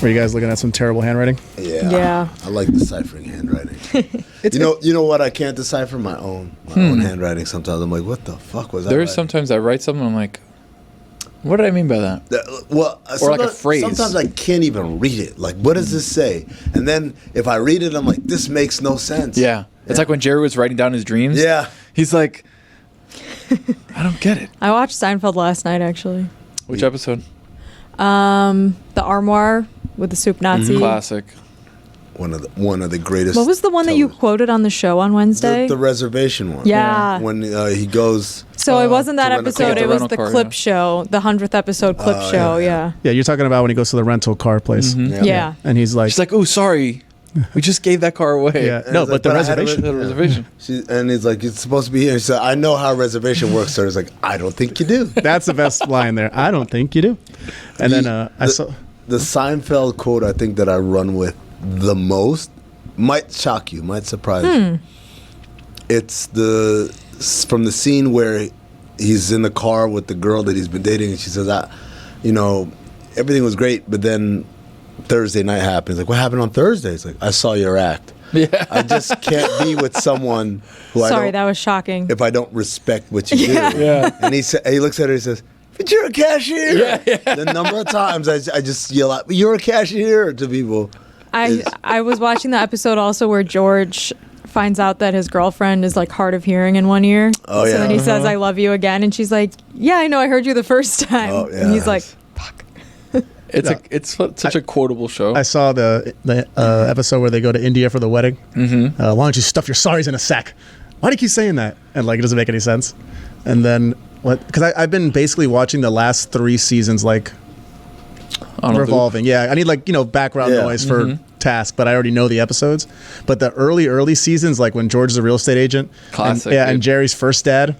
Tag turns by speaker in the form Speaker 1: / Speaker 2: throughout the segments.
Speaker 1: Were you guys looking at some terrible handwriting?
Speaker 2: Yeah. I like deciphering handwriting. You know what I can't decipher? My own handwriting. Sometimes I'm like, what the fuck was that?
Speaker 3: There's sometimes I write something, I'm like, what did I mean by that?
Speaker 2: Or
Speaker 3: like a phrase.
Speaker 2: Sometimes I can't even read it. Like, what does this say? And then if I read it, I'm like, this makes no sense.
Speaker 3: Yeah. It's like when Jerry was writing down his dreams.
Speaker 2: Yeah.
Speaker 3: He's like, I don't get it.
Speaker 4: I watched Seinfeld last night, actually.
Speaker 3: Which episode?
Speaker 4: The Armoire with the Soup Nazi.
Speaker 3: Classic.
Speaker 2: One of the greatest.
Speaker 4: What was the one that you quoted on the show on Wednesday?
Speaker 2: The reservation one.
Speaker 4: Yeah.
Speaker 2: When he goes.
Speaker 4: So it wasn't that
Speaker 2: to rent a
Speaker 4: episode.
Speaker 2: car.
Speaker 4: It was the clip show, the 100th episode clip show. Yeah.
Speaker 1: Yeah, you're talking about when he goes to the rental car place.
Speaker 4: Yeah.
Speaker 1: And he's like,
Speaker 3: she's like, oh, sorry. We just gave that car away.
Speaker 1: Yeah. No, but the reservation.
Speaker 3: The reservation.
Speaker 2: And he's like, it's supposed to be here. She said, I know how a reservation works, sir. He's like, I don't think you do.
Speaker 1: That's the best line there. I don't think you do. And then I saw
Speaker 2: the Seinfeld quote. I think that I run with the most might shock you, might surprise you. It's from the scene where he's in the car with the girl that he's been dating, and she says, everything was great, but then Thursday night happens. Like, what happened on Thursday? It's like, I saw your act.
Speaker 3: Yeah.
Speaker 2: I just can't be with someone who
Speaker 4: that was shocking.
Speaker 2: if I don't respect what you do.
Speaker 3: Yeah.
Speaker 2: And he looks at her and says, but you're a cashier. Yeah. The number of times I just yell out, you're a cashier to people.
Speaker 4: I was watching the episode also where George finds out that his girlfriend is like hard of hearing in one ear.
Speaker 2: Oh,
Speaker 4: so
Speaker 2: yeah.
Speaker 4: then he says, I love you again. And she's like, yeah, I know. I heard you the first time.
Speaker 2: Oh, yeah.
Speaker 4: And he's like, fuck.
Speaker 3: It's such a quotable show.
Speaker 1: I saw the episode where they go to India for the wedding. Mm-hmm. Why don't you stuff your sorries in a sack? Why do you keep saying that? And like, it doesn't make any sense. And then because I've been basically watching the last 3 seasons like revolving. Yeah, I need background noise for task, but I already know the episodes. But the early seasons, like when George is a real estate agent,
Speaker 3: classic,
Speaker 1: and Jerry's first dad.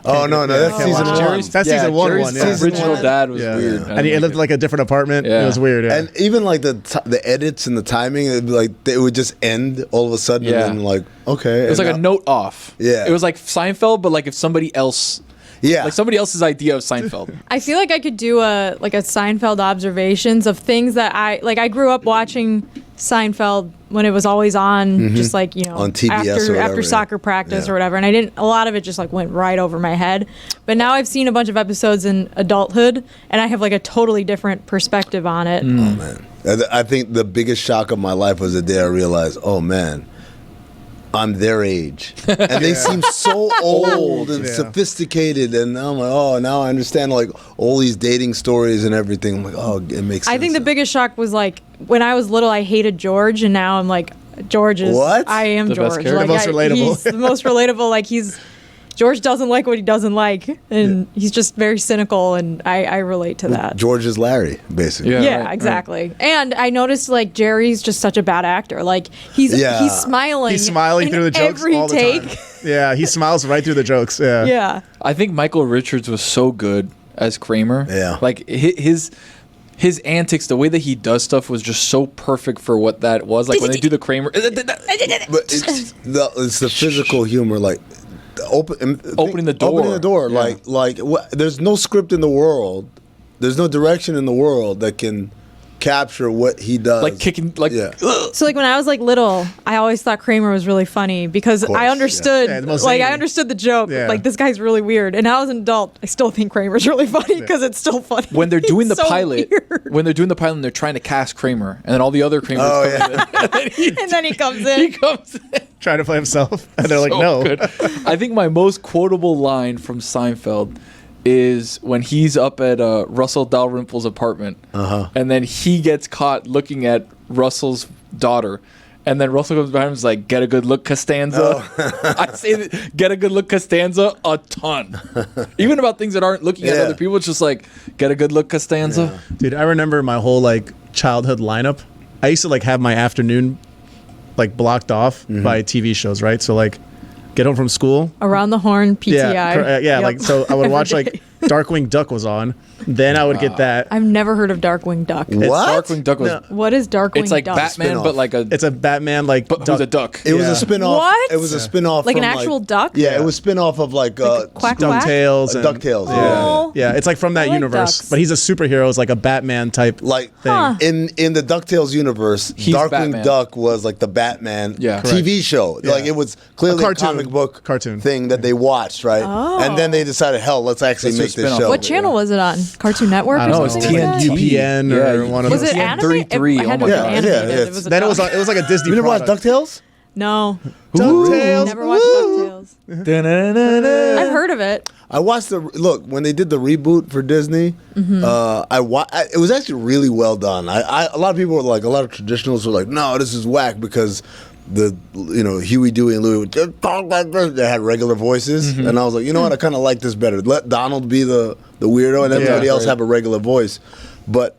Speaker 2: Oh no, that's season 1.
Speaker 1: That's season 1.
Speaker 3: Jerry's original dad was weird,
Speaker 1: and he lived like a different apartment. It was weird. Yeah.
Speaker 2: And even like the edits and the timing, it would just end all of a sudden, and then like okay,
Speaker 3: it was like a note off.
Speaker 2: Yeah,
Speaker 3: it was like Seinfeld, but like if somebody else.
Speaker 2: Yeah,
Speaker 3: like somebody else's idea of Seinfeld.
Speaker 4: I feel like I could do a Seinfeld observations of things that I grew up watching Seinfeld when it was always on, just like
Speaker 2: on TBS
Speaker 4: after soccer practice or whatever, and a lot of it just like went right over my head. But now I've seen a bunch of episodes in adulthood, and I have like a totally different perspective on it.
Speaker 2: Oh man, I think the biggest shock of my life was the day I realized, oh man, I'm their age, and they seem so old and sophisticated, and I'm like, oh, now I understand like all these dating stories and everything. I'm like, oh, it makes sense.
Speaker 4: I think the biggest shock was like when I was little, I hated George, and now I'm like, George is
Speaker 2: what?
Speaker 4: I am
Speaker 3: the
Speaker 4: George.
Speaker 1: The most relatable.
Speaker 4: He's the most relatable. Like George doesn't like what he doesn't like, and he's just very cynical, and I relate to that.
Speaker 2: George is Larry, basically.
Speaker 4: Yeah,
Speaker 3: right,
Speaker 4: exactly. Right. And I noticed like Jerry's just such a bad actor. Like he's smiling.
Speaker 1: He's smiling through the jokes
Speaker 4: every
Speaker 1: all the
Speaker 4: take.
Speaker 1: time. Yeah, he smiles right through the jokes. Yeah.
Speaker 4: Yeah.
Speaker 3: I think Michael Richards was so good as Kramer.
Speaker 2: Yeah.
Speaker 3: Like his antics, the way that he does stuff was just so perfect for what that was. Like when they do the Kramer.
Speaker 2: But it's the physical humor, like opening the door.
Speaker 3: Yeah.
Speaker 2: Like there's no script in the world, there's no direction in the world that can capture what he does.
Speaker 3: Like kicking, like
Speaker 4: So like when I was like little, I always thought Kramer was really funny because I understood I understood the joke.
Speaker 1: Yeah.
Speaker 4: Like this guy's really weird. And now as an adult, I still think Kramer's really funny because it's still funny.
Speaker 3: When they're doing the
Speaker 4: so
Speaker 3: pilot,
Speaker 4: weird.
Speaker 3: when they're doing the pilot, and they're trying to cast Kramer, and then all the other Kramers come in,
Speaker 4: and then he comes in.
Speaker 3: he comes in.
Speaker 1: Trying to play himself, and they're like,
Speaker 3: So
Speaker 1: no.
Speaker 3: good. I think my most quotable line from Seinfeld is when he's up at Russell Dalrymple's apartment, and then he gets caught looking at Russell's daughter, and then Russell comes behind him and is like, "Get a good look, Costanza." I say that, "Get a good look, Costanza," a ton. Even about things that aren't looking at other people, it's just like, "Get a good look, Costanza."
Speaker 1: Yeah. Dude, I remember my whole like childhood lineup. I used to like have my afternoon like blocked off by TV shows, right? So like get home from school.
Speaker 4: Around the Horn, PTI.
Speaker 1: Yeah, like so I would watch like Darkwing Duck was on, Then I would get that.
Speaker 4: I've never heard of Darkwing Duck.
Speaker 2: What?
Speaker 3: Darkwing Duck was.
Speaker 1: No.
Speaker 4: What is Darkwing
Speaker 3: It's like
Speaker 4: Duck?
Speaker 3: Batman,
Speaker 2: Spin-off.
Speaker 3: but like a.
Speaker 1: It's a Batman like
Speaker 3: but who's a duck?
Speaker 2: It was
Speaker 1: Yeah.
Speaker 2: a spin-off.
Speaker 4: What?
Speaker 2: It was a spin-off
Speaker 4: Like an
Speaker 2: from,
Speaker 4: actual duck?
Speaker 2: Yeah, it was spin-off of like
Speaker 4: Quack Quack?
Speaker 1: DuckTales. and-
Speaker 2: DuckTales.
Speaker 4: Oh.
Speaker 1: Yeah, it's like from that
Speaker 4: I like
Speaker 1: universe.
Speaker 4: ducks.
Speaker 1: But he's a superhero. It's like a Batman type.
Speaker 2: Like
Speaker 4: Huh.
Speaker 2: in the DuckTales universe,
Speaker 3: He's
Speaker 2: Darkwing
Speaker 3: Batman.
Speaker 2: Duck was like the Batman
Speaker 3: Yeah.
Speaker 2: TV show. Like it was clearly a
Speaker 1: cartoon.
Speaker 2: comic book
Speaker 1: Cartoon.
Speaker 2: thing that they watched, right?
Speaker 4: Oh.
Speaker 2: And then they decided, hell, let's actually
Speaker 3: Let's
Speaker 2: make
Speaker 3: just
Speaker 2: this
Speaker 3: spin off
Speaker 2: show.
Speaker 4: What channel was it on? Cartoon Network
Speaker 1: I
Speaker 4: or
Speaker 1: don't know.
Speaker 4: something
Speaker 3: It's
Speaker 4: like that?
Speaker 3: TNT.
Speaker 1: UPN
Speaker 3: Yeah,
Speaker 1: or one of
Speaker 4: Was
Speaker 1: those.
Speaker 4: it
Speaker 3: TN
Speaker 4: animated?
Speaker 3: 33,
Speaker 4: It had
Speaker 3: oh
Speaker 4: to
Speaker 3: my
Speaker 4: be
Speaker 3: God.
Speaker 4: animated.
Speaker 2: Yeah,
Speaker 4: It was a
Speaker 1: Then it
Speaker 4: duck.
Speaker 1: was like a Disney
Speaker 2: You never watched
Speaker 1: product.
Speaker 2: DuckTales?
Speaker 4: No.
Speaker 1: DuckTales.
Speaker 4: Never watched DuckTales.
Speaker 3: Da-na-na-na-na.
Speaker 4: I've heard of it.
Speaker 2: I watched when they did the reboot for Disney.
Speaker 4: Mm-hmm.
Speaker 2: It was actually really well done. A lot of people were like, a lot of traditionalists were like, no, this is whack because Huey, Dewey, and Louie would just talk like this. They had regular voices, and I was like, you know what, I kind of like this better. Let Donald be the weirdo, and everybody else have a regular voice. But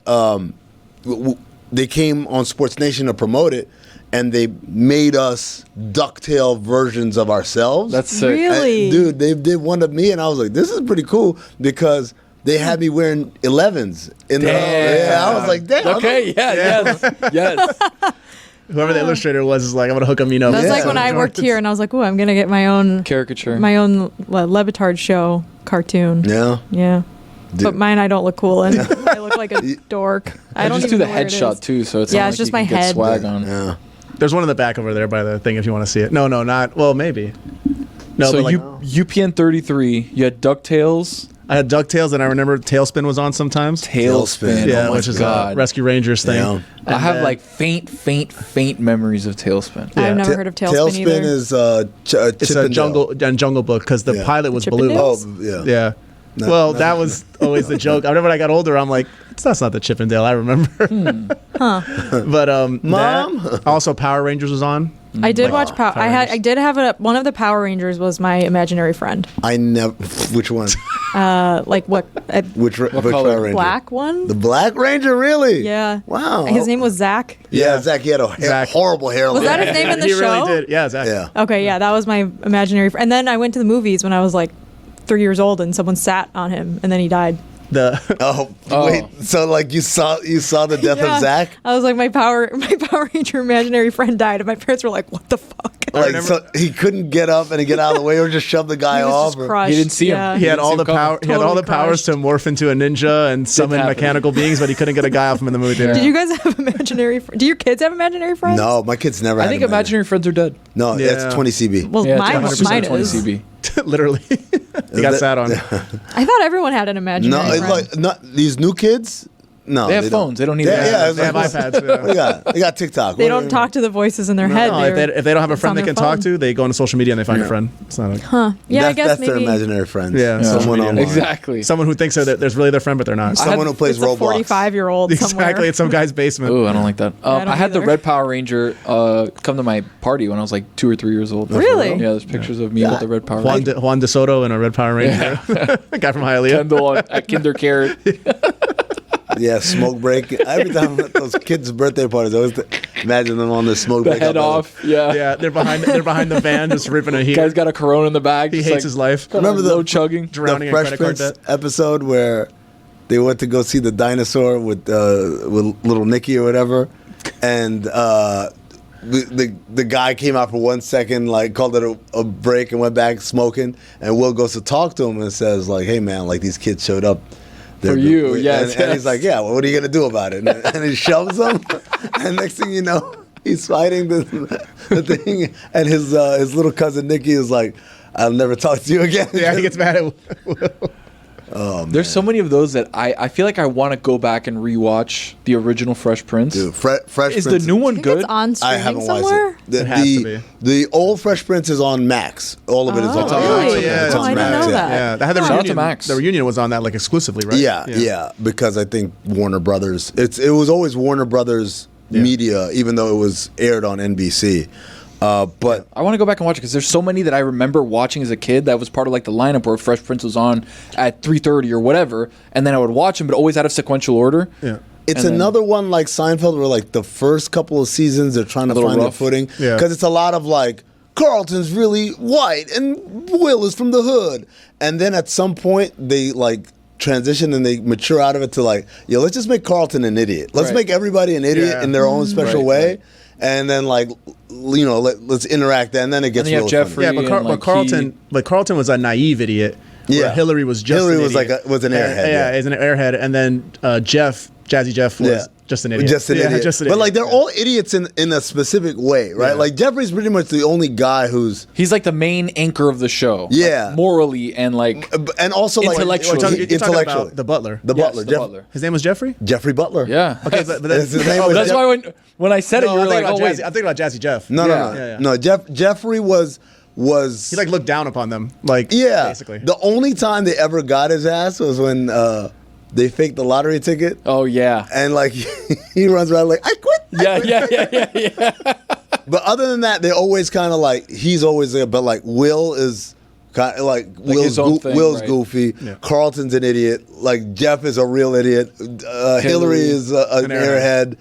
Speaker 2: they came on Sports Nation to promote it, and they made us DuckTale versions of ourselves.
Speaker 3: That's sick.
Speaker 4: Really?
Speaker 2: And, dude, they did one of me, and I was like, this is pretty cool because they had me wearing 11s. Yeah, I was like, damn.
Speaker 3: Okay, yes.
Speaker 1: Whoever the illustrator was is like, I'm gonna hook him. You know.
Speaker 4: That's
Speaker 2: Yeah.
Speaker 4: like when I worked here and I was like, "Ooh, I'm gonna get my own
Speaker 3: Caricature.
Speaker 4: Le Batard Show cartoon."
Speaker 2: Yeah.
Speaker 4: Yeah.
Speaker 2: Dude.
Speaker 4: But mine, I don't look cool in. I look like a dork. I don't
Speaker 3: just
Speaker 4: even
Speaker 3: do the
Speaker 4: know where it
Speaker 3: headshot
Speaker 4: is.
Speaker 3: too, so it's
Speaker 4: Yeah,
Speaker 3: not
Speaker 4: it's
Speaker 3: like
Speaker 4: just
Speaker 3: you
Speaker 4: my
Speaker 3: can get
Speaker 4: head.
Speaker 3: swag on.
Speaker 2: Yeah.
Speaker 1: There's one in the back over there by the thing if you want to see it. No, not. Well, maybe. No,
Speaker 3: So
Speaker 1: but like,
Speaker 3: UPN 33, you had DuckTales,
Speaker 1: I had DuckTales, and I remember Tailspin was on sometimes.
Speaker 3: Tailspin.
Speaker 1: Yeah,
Speaker 3: Oh my
Speaker 1: which is
Speaker 3: God.
Speaker 1: a Rescue Rangers thing.
Speaker 2: Yeah.
Speaker 3: I have
Speaker 1: then-
Speaker 3: like faint memories of Tailspin.
Speaker 1: Yeah.
Speaker 4: I've never heard of Tailspin either.
Speaker 2: is
Speaker 1: It's a Jungle Book because the
Speaker 2: Yeah.
Speaker 1: pilot was
Speaker 4: Chippendales?
Speaker 1: blue.
Speaker 2: Oh, yeah.
Speaker 1: Yeah.
Speaker 2: No,
Speaker 1: well,
Speaker 2: no.
Speaker 1: that was always the joke. I remember when I got older, I'm like, that's not the Chippendale I remember. But
Speaker 2: Mom?
Speaker 1: also Power Rangers was on.
Speaker 4: I did watch Power.
Speaker 1: Power
Speaker 4: I
Speaker 1: Rangers.
Speaker 4: did have one of the Power Rangers was my imaginary friend.
Speaker 2: I never. Which one?
Speaker 4: Like what? A
Speaker 2: Which
Speaker 3: color?
Speaker 2: Power Ranger?
Speaker 4: black one?
Speaker 2: The Black Ranger, really?
Speaker 4: Yeah.
Speaker 2: Wow.
Speaker 4: His name was Zach.
Speaker 2: Yeah, Zach. He had a
Speaker 1: Zach.
Speaker 2: horrible hairline.
Speaker 4: Was that his name in the
Speaker 1: he
Speaker 4: show?
Speaker 1: really did. Yeah, exactly.
Speaker 2: Yeah.
Speaker 4: Okay, yeah, that was my imaginary friend. And then I went to the movies when I was like 3 years old, and someone sat on him, and then he died.
Speaker 2: Oh,
Speaker 3: Oh.
Speaker 2: wait. So like you saw the death
Speaker 4: Yeah.
Speaker 2: of Zach?
Speaker 4: I was like, my Power Ranger imaginary friend died, and my parents were like, "What the fuck?"
Speaker 2: Like so he couldn't get up and get out of the way, or just shove the guy
Speaker 4: He was
Speaker 2: off.
Speaker 4: just
Speaker 2: or-
Speaker 4: crushed.
Speaker 3: He didn't see him.
Speaker 4: Yeah.
Speaker 1: He had
Speaker 3: didn't
Speaker 1: all
Speaker 3: see
Speaker 1: the
Speaker 3: him coming.
Speaker 1: power. He had all the
Speaker 4: Totally
Speaker 1: powers to morph into a ninja and summon
Speaker 3: happen.
Speaker 1: mechanical beings, but he couldn't get a guy off him in the movie theater.
Speaker 4: Did you guys have imaginary? Do your kids have imaginary friends?
Speaker 2: No, my kids never.
Speaker 3: I
Speaker 2: had
Speaker 3: think
Speaker 2: him in it.
Speaker 3: imaginary friends are dead.
Speaker 2: No,
Speaker 1: Yeah.
Speaker 2: that's 20 CB.
Speaker 4: Well,
Speaker 3: Yeah,
Speaker 4: mine
Speaker 3: 100%
Speaker 4: is.
Speaker 3: 20 CB.
Speaker 1: Literally, he got sat on.
Speaker 4: I thought everyone had an imaginary
Speaker 2: No, it's
Speaker 4: friend.
Speaker 2: like not these new kids. No,
Speaker 3: They have
Speaker 2: don't.
Speaker 3: phones. They don't need
Speaker 2: Yeah,
Speaker 3: that.
Speaker 2: yeah, it's
Speaker 1: They have
Speaker 2: like,
Speaker 1: iPads. Yeah.
Speaker 2: They got TikTok.
Speaker 4: They don't talk to the voices in their head.
Speaker 1: No, if they don't have a
Speaker 4: it's
Speaker 1: friend
Speaker 4: on
Speaker 1: they
Speaker 4: their
Speaker 1: can talk
Speaker 4: phone.
Speaker 1: to, they go into social media and they find a friend. It's not like
Speaker 4: Yeah, I guess
Speaker 2: that's
Speaker 4: maybe
Speaker 2: their imaginary friends.
Speaker 1: Yeah,
Speaker 2: someone
Speaker 1: social media.
Speaker 2: online.
Speaker 3: Exactly.
Speaker 1: someone who thinks there's really their friend, but they're not.
Speaker 2: Someone who plays
Speaker 4: it's a
Speaker 2: Roblox.
Speaker 4: 45-year-old somewhere.
Speaker 1: Exactly, it's some guy's basement.
Speaker 3: Ooh, I don't like that.
Speaker 4: I don't
Speaker 3: I had the
Speaker 4: either.
Speaker 3: Red Power Ranger come to my party when I was like 2 or 3 years old.
Speaker 4: Really?
Speaker 3: Yeah, there's pictures of me with the Red Power Ranger.
Speaker 1: Juan De Soto and a Red Power Ranger. A guy from Hialeah.
Speaker 3: Kendall at Kinder Carrot.
Speaker 2: Yeah, smoke break. Every time at those kids' birthday parties, I always imagine them on the smoke
Speaker 3: The
Speaker 2: break.
Speaker 3: head
Speaker 2: up
Speaker 3: off. Yeah.
Speaker 1: Yeah, they're behind the van just ripping a heat.
Speaker 3: Guy's got a Corona in the bag.
Speaker 1: He
Speaker 3: just
Speaker 1: hates
Speaker 3: like,
Speaker 1: his life.
Speaker 3: Remember the low chugging?
Speaker 1: Drowning in
Speaker 2: Fresh
Speaker 1: credit card
Speaker 2: Prince
Speaker 1: debt.
Speaker 2: episode where they went to go see the dinosaur with little Nicky or whatever, and the guy came out for 1 second, like called it a break and went back smoking, and Will goes to talk to him and says like, "Hey man, like these kids showed up."
Speaker 3: For you, yes,
Speaker 2: and he's like, "Yeah, well, what are you gonna do about it?" And he shoves him, and next thing you know, he's fighting the thing, and his little cousin Nicky is like, "I'll never talk to you again."
Speaker 1: Yeah, he gets mad at Will.
Speaker 3: There's so many of those that I feel like I want to go back and rewatch the original Fresh Prince.
Speaker 2: Dude, Fresh
Speaker 3: Is
Speaker 2: Prince
Speaker 3: the new one
Speaker 4: I think
Speaker 3: good?
Speaker 4: it's on
Speaker 2: I
Speaker 4: streaming
Speaker 2: haven't
Speaker 4: somewhere.
Speaker 2: watched it.
Speaker 1: It has to be.
Speaker 2: The old Fresh Prince is on Max. All of it is on
Speaker 4: Oh,
Speaker 2: Max.
Speaker 4: really?
Speaker 1: Yeah,
Speaker 2: It's
Speaker 1: oh,
Speaker 2: on
Speaker 1: I didn't
Speaker 2: Max,
Speaker 4: know
Speaker 2: yeah.
Speaker 4: that.
Speaker 1: Yeah, that had the
Speaker 3: Shout out to
Speaker 1: reunion.
Speaker 3: Max.
Speaker 1: The reunion was on that like exclusively, right?
Speaker 2: Yeah, because I think Warner Brothers. It was always Warner Brothers Media, even though it was aired on NBC. But
Speaker 3: I want to go back and watch it because there's so many that I remember watching as a kid that was part of like the lineup where Fresh Prince was on at 3:30 or whatever, and then I would watch them, but always out of sequential order.
Speaker 1: Yeah.
Speaker 2: it's
Speaker 3: And then-
Speaker 2: another one like Seinfeld, where like the first couple of seasons they're trying to
Speaker 3: little
Speaker 2: find their
Speaker 3: rough.
Speaker 2: footing,
Speaker 1: Yeah.
Speaker 2: because it's a lot of like Carlton's really white and Will is from the hood, and then at some point they like transition and they mature out of it to like, let's just make Carlton an idiot. Let's make everybody an idiot in their own special way. Right. And then let's interact, and then it gets real
Speaker 3: Jeffrey.
Speaker 2: funny.
Speaker 1: Yeah, but Carlton was a naive idiot. Where Hillary was just
Speaker 2: Hillary
Speaker 1: an
Speaker 2: was
Speaker 1: idiot.
Speaker 2: was an airhead.
Speaker 1: Yeah, is an airhead, and then Jazzy Jeff was just an idiot.
Speaker 2: Just an idiot.
Speaker 1: Just an
Speaker 2: but
Speaker 1: idiot.
Speaker 2: they're all idiots in a specific way, right?
Speaker 1: Yeah.
Speaker 2: Like Jeffrey's pretty much the only guy who's
Speaker 3: he's like the main anchor of the show.
Speaker 2: Yeah,
Speaker 3: like, morally and
Speaker 2: also
Speaker 3: intellectually.
Speaker 1: You're talking about the butler.
Speaker 2: The butler.
Speaker 3: Butler.
Speaker 1: His name was Jeffrey.
Speaker 2: Jeffrey Butler.
Speaker 3: Yeah.
Speaker 1: Okay, but
Speaker 2: his name was
Speaker 3: that's why when I said it, you were like, oh wait.
Speaker 1: I'm thinking about Jazzy Jeff.
Speaker 2: No. Jeffrey was
Speaker 1: he like looked down upon them, basically.
Speaker 2: The only time they ever got his ass was when they faked the lottery ticket.
Speaker 3: Oh yeah.
Speaker 2: And like he runs around like I quit.
Speaker 3: Yeah.
Speaker 2: But other than that, they always kind of like he's always there. But like Will is kind of like Will's
Speaker 3: right?
Speaker 2: goofy. Yeah. Carlton's an idiot. Like Jeff is a real idiot. Hillary is an airhead.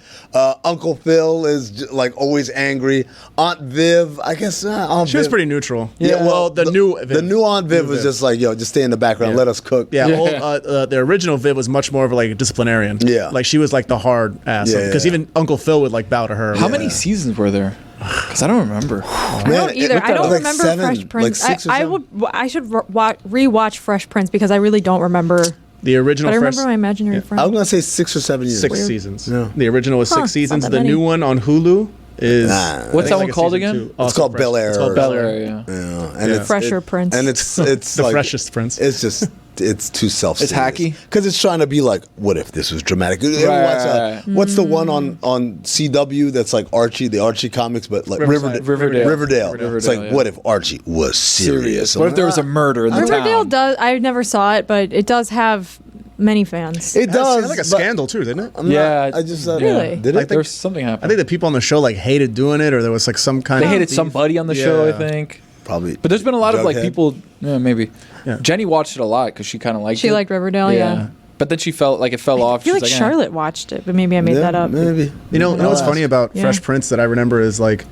Speaker 2: Uncle Phil is like always angry. Aunt Viv, I guess
Speaker 1: she was pretty neutral.
Speaker 2: Yeah,
Speaker 1: well, the new
Speaker 2: Aunt Viv was just like, just stay in the background, let us cook.
Speaker 1: Yeah, the original Viv was much more of like a disciplinarian.
Speaker 2: Yeah,
Speaker 1: like she was like the hard ass. Because even Uncle Phil would like bow to her.
Speaker 3: How many seasons were there? Because I don't remember.
Speaker 4: I don't either. I don't remember Fresh Prince. I should rewatch Fresh Prince because I really don't remember.
Speaker 1: The original.
Speaker 4: But I remember my imaginary friend.
Speaker 2: I was gonna say 6 or 7 years.
Speaker 1: 6
Speaker 4: Weird.
Speaker 1: seasons. Yeah. The original was 6 seasons. The
Speaker 4: many.
Speaker 1: new one on Hulu is
Speaker 3: what's that one called again?
Speaker 2: It's called Bel Air.
Speaker 1: It's called Bel Air.
Speaker 2: Yeah. And it's
Speaker 4: Fresher Prince.
Speaker 2: And it's
Speaker 1: the
Speaker 2: like,
Speaker 1: freshest Prince.
Speaker 2: It's just it's too self-serious.
Speaker 3: It's hacky
Speaker 2: because it's trying to be like, what if this was dramatic? What's the one on CW that's like Archie, the Archie comics, but like Riverdale. It's like, what if Archie was serious?
Speaker 3: What if there was a murder in the town?
Speaker 4: Riverdale does. I never saw it, but it does have many fans.
Speaker 2: It does.
Speaker 1: It had like a scandal too, didn't it?
Speaker 2: I just
Speaker 4: really
Speaker 2: did it.
Speaker 3: There's something happened.
Speaker 1: I think the people on the show like hated doing it, or there was like some kind.
Speaker 3: They
Speaker 1: of
Speaker 3: hated somebody on the show, I think.
Speaker 2: Probably.
Speaker 3: But there's been a lot of like
Speaker 2: Jughead.
Speaker 3: people. Yeah, maybe.
Speaker 1: Yeah.
Speaker 3: Jenny watched it a lot because she kind of liked it.
Speaker 4: She liked Riverdale, yeah.
Speaker 3: But then she felt like it fell off.
Speaker 4: I feel like Charlotte watched it, but maybe I made that up.
Speaker 2: Maybe.
Speaker 1: You know what's funny about Fresh Prince that I remember is like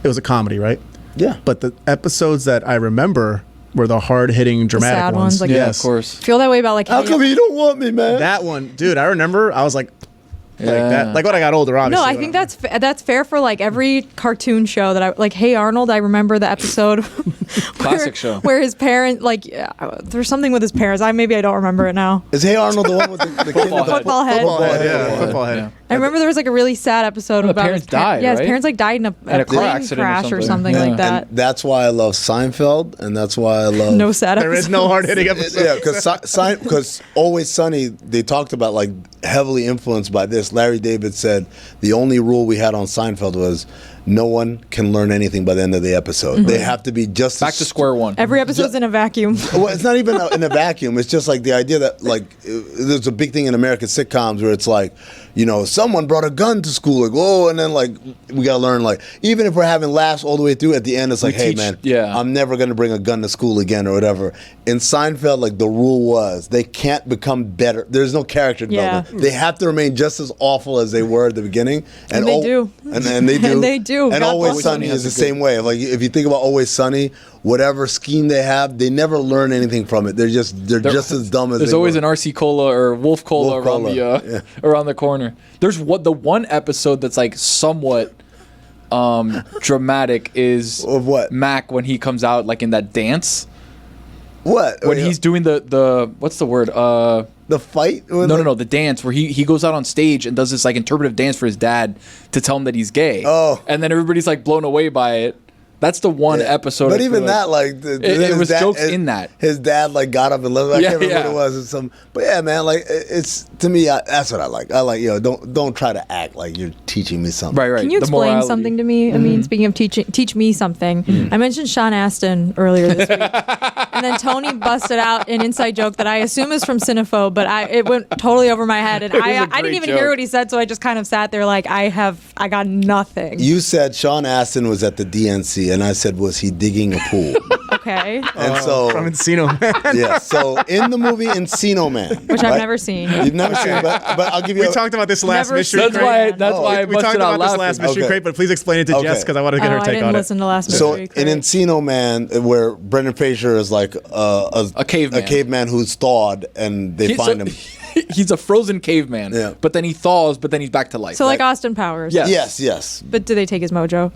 Speaker 1: it was a comedy, right?
Speaker 2: Yeah.
Speaker 1: But the episodes that I remember were the hard-hitting, dramatic
Speaker 4: sad ones, like
Speaker 3: of course.
Speaker 4: Feel that way about like
Speaker 2: How come you don't want me, man?
Speaker 1: That one, dude. I remember. I was like that. Like when I got older, obviously.
Speaker 4: No, I think that's fair for like every cartoon show that I like. Hey Arnold, I remember the episode.
Speaker 3: Classic show
Speaker 4: where his parent there's something with his parents. I don't remember it now.
Speaker 2: Is Hey Arnold the one with the
Speaker 4: football head?
Speaker 1: Football head.
Speaker 4: Yeah. I remember there was like a really sad episode
Speaker 3: the
Speaker 4: about
Speaker 3: parents died.
Speaker 4: Yeah,
Speaker 3: right?
Speaker 4: his parents like died in a
Speaker 3: car
Speaker 4: plane crash or something like that.
Speaker 2: And that's why I love Seinfeld, and that's why I love
Speaker 4: no sad.
Speaker 1: There is no hard-hitting episode.
Speaker 2: Yeah, because Always Sunny, they talked about like heavily influenced by this. Larry David said the only rule we had on Seinfeld was no one can learn anything by the end of the episode. They have to be just
Speaker 3: back to square one.
Speaker 4: Every episode's in a vacuum.
Speaker 2: Well, it's not even in a vacuum. It's just like the idea that like there's a big thing in American sitcoms where it's like, someone brought a gun to school, like, whoa, and then like we gotta learn, like, even if we're having laughs all the way through, at the end it's like, hey man, I'm never gonna bring a gun to school again or whatever. In Seinfeld, like the rule was they can't become better. There's no character development. They have to remain just as awful as they were at the beginning. And
Speaker 4: they do.
Speaker 2: And they do.
Speaker 4: And they do.
Speaker 2: And Always Sunny is the same way. Like if you think about Always Sunny, whatever scheme they have, they never learn anything from it. They're just as dumb as
Speaker 3: there's always an RC Cola or Wolf Cola around the corner. There's the one episode that's like somewhat dramatic is
Speaker 2: of what?
Speaker 3: Mac when he comes out like in that dance.
Speaker 2: What?
Speaker 3: When he's doing the what's the word?
Speaker 2: The fight?
Speaker 3: No, the dance where he goes out on stage and does this like interpretive dance for his dad to tell him that he's gay.
Speaker 2: Oh.
Speaker 3: And then everybody's like blown away by it. That's the one episode.
Speaker 2: But even that, like,
Speaker 3: it was jokes in that.
Speaker 2: His dad like got up and left. I can't remember what it was. But yeah, man, like it's to me, that's what I like. I like, don't try to act like you're teaching me something.
Speaker 3: Right.
Speaker 4: Can you explain something to me? I mean, speaking of teach me something. I mentioned Sean Astin earlier this week, and then Tony busted out an inside joke that I assume is from Cinephobe, but it went totally over my head, and I didn't even hear what he said, so I just kind of sat there like I got nothing.
Speaker 2: You said Sean Astin was at the DNC. And I said, was he digging a pool?
Speaker 4: Okay.
Speaker 2: And so
Speaker 1: from Encino Man.
Speaker 2: yeah, so in the movie Encino Man,
Speaker 4: Which I've never seen.
Speaker 2: You've never seen it, but I'll give you.
Speaker 1: We talked about this last
Speaker 4: Never
Speaker 1: mystery
Speaker 4: seen
Speaker 1: crate.
Speaker 4: it.
Speaker 3: That's why I
Speaker 1: we talked
Speaker 3: busted out
Speaker 1: about this
Speaker 3: laughing.
Speaker 1: last mystery
Speaker 2: Okay.
Speaker 1: crate, but please explain it to
Speaker 2: Okay.
Speaker 1: Jess because I want to get her
Speaker 4: I
Speaker 1: take
Speaker 4: didn't
Speaker 1: on
Speaker 4: listen
Speaker 1: it.
Speaker 4: to last
Speaker 2: So
Speaker 4: mystery
Speaker 2: in
Speaker 4: crate.
Speaker 2: Encino Man, where Brendan Fraser is like
Speaker 3: A caveman.
Speaker 2: a caveman who's thawed, and they find him.
Speaker 3: He's a frozen caveman.
Speaker 2: Yeah.
Speaker 3: But then he thaws, but then he's back to life.
Speaker 4: So like Austin Powers.
Speaker 3: Yes.
Speaker 2: Yes.
Speaker 4: But do they take his mojo?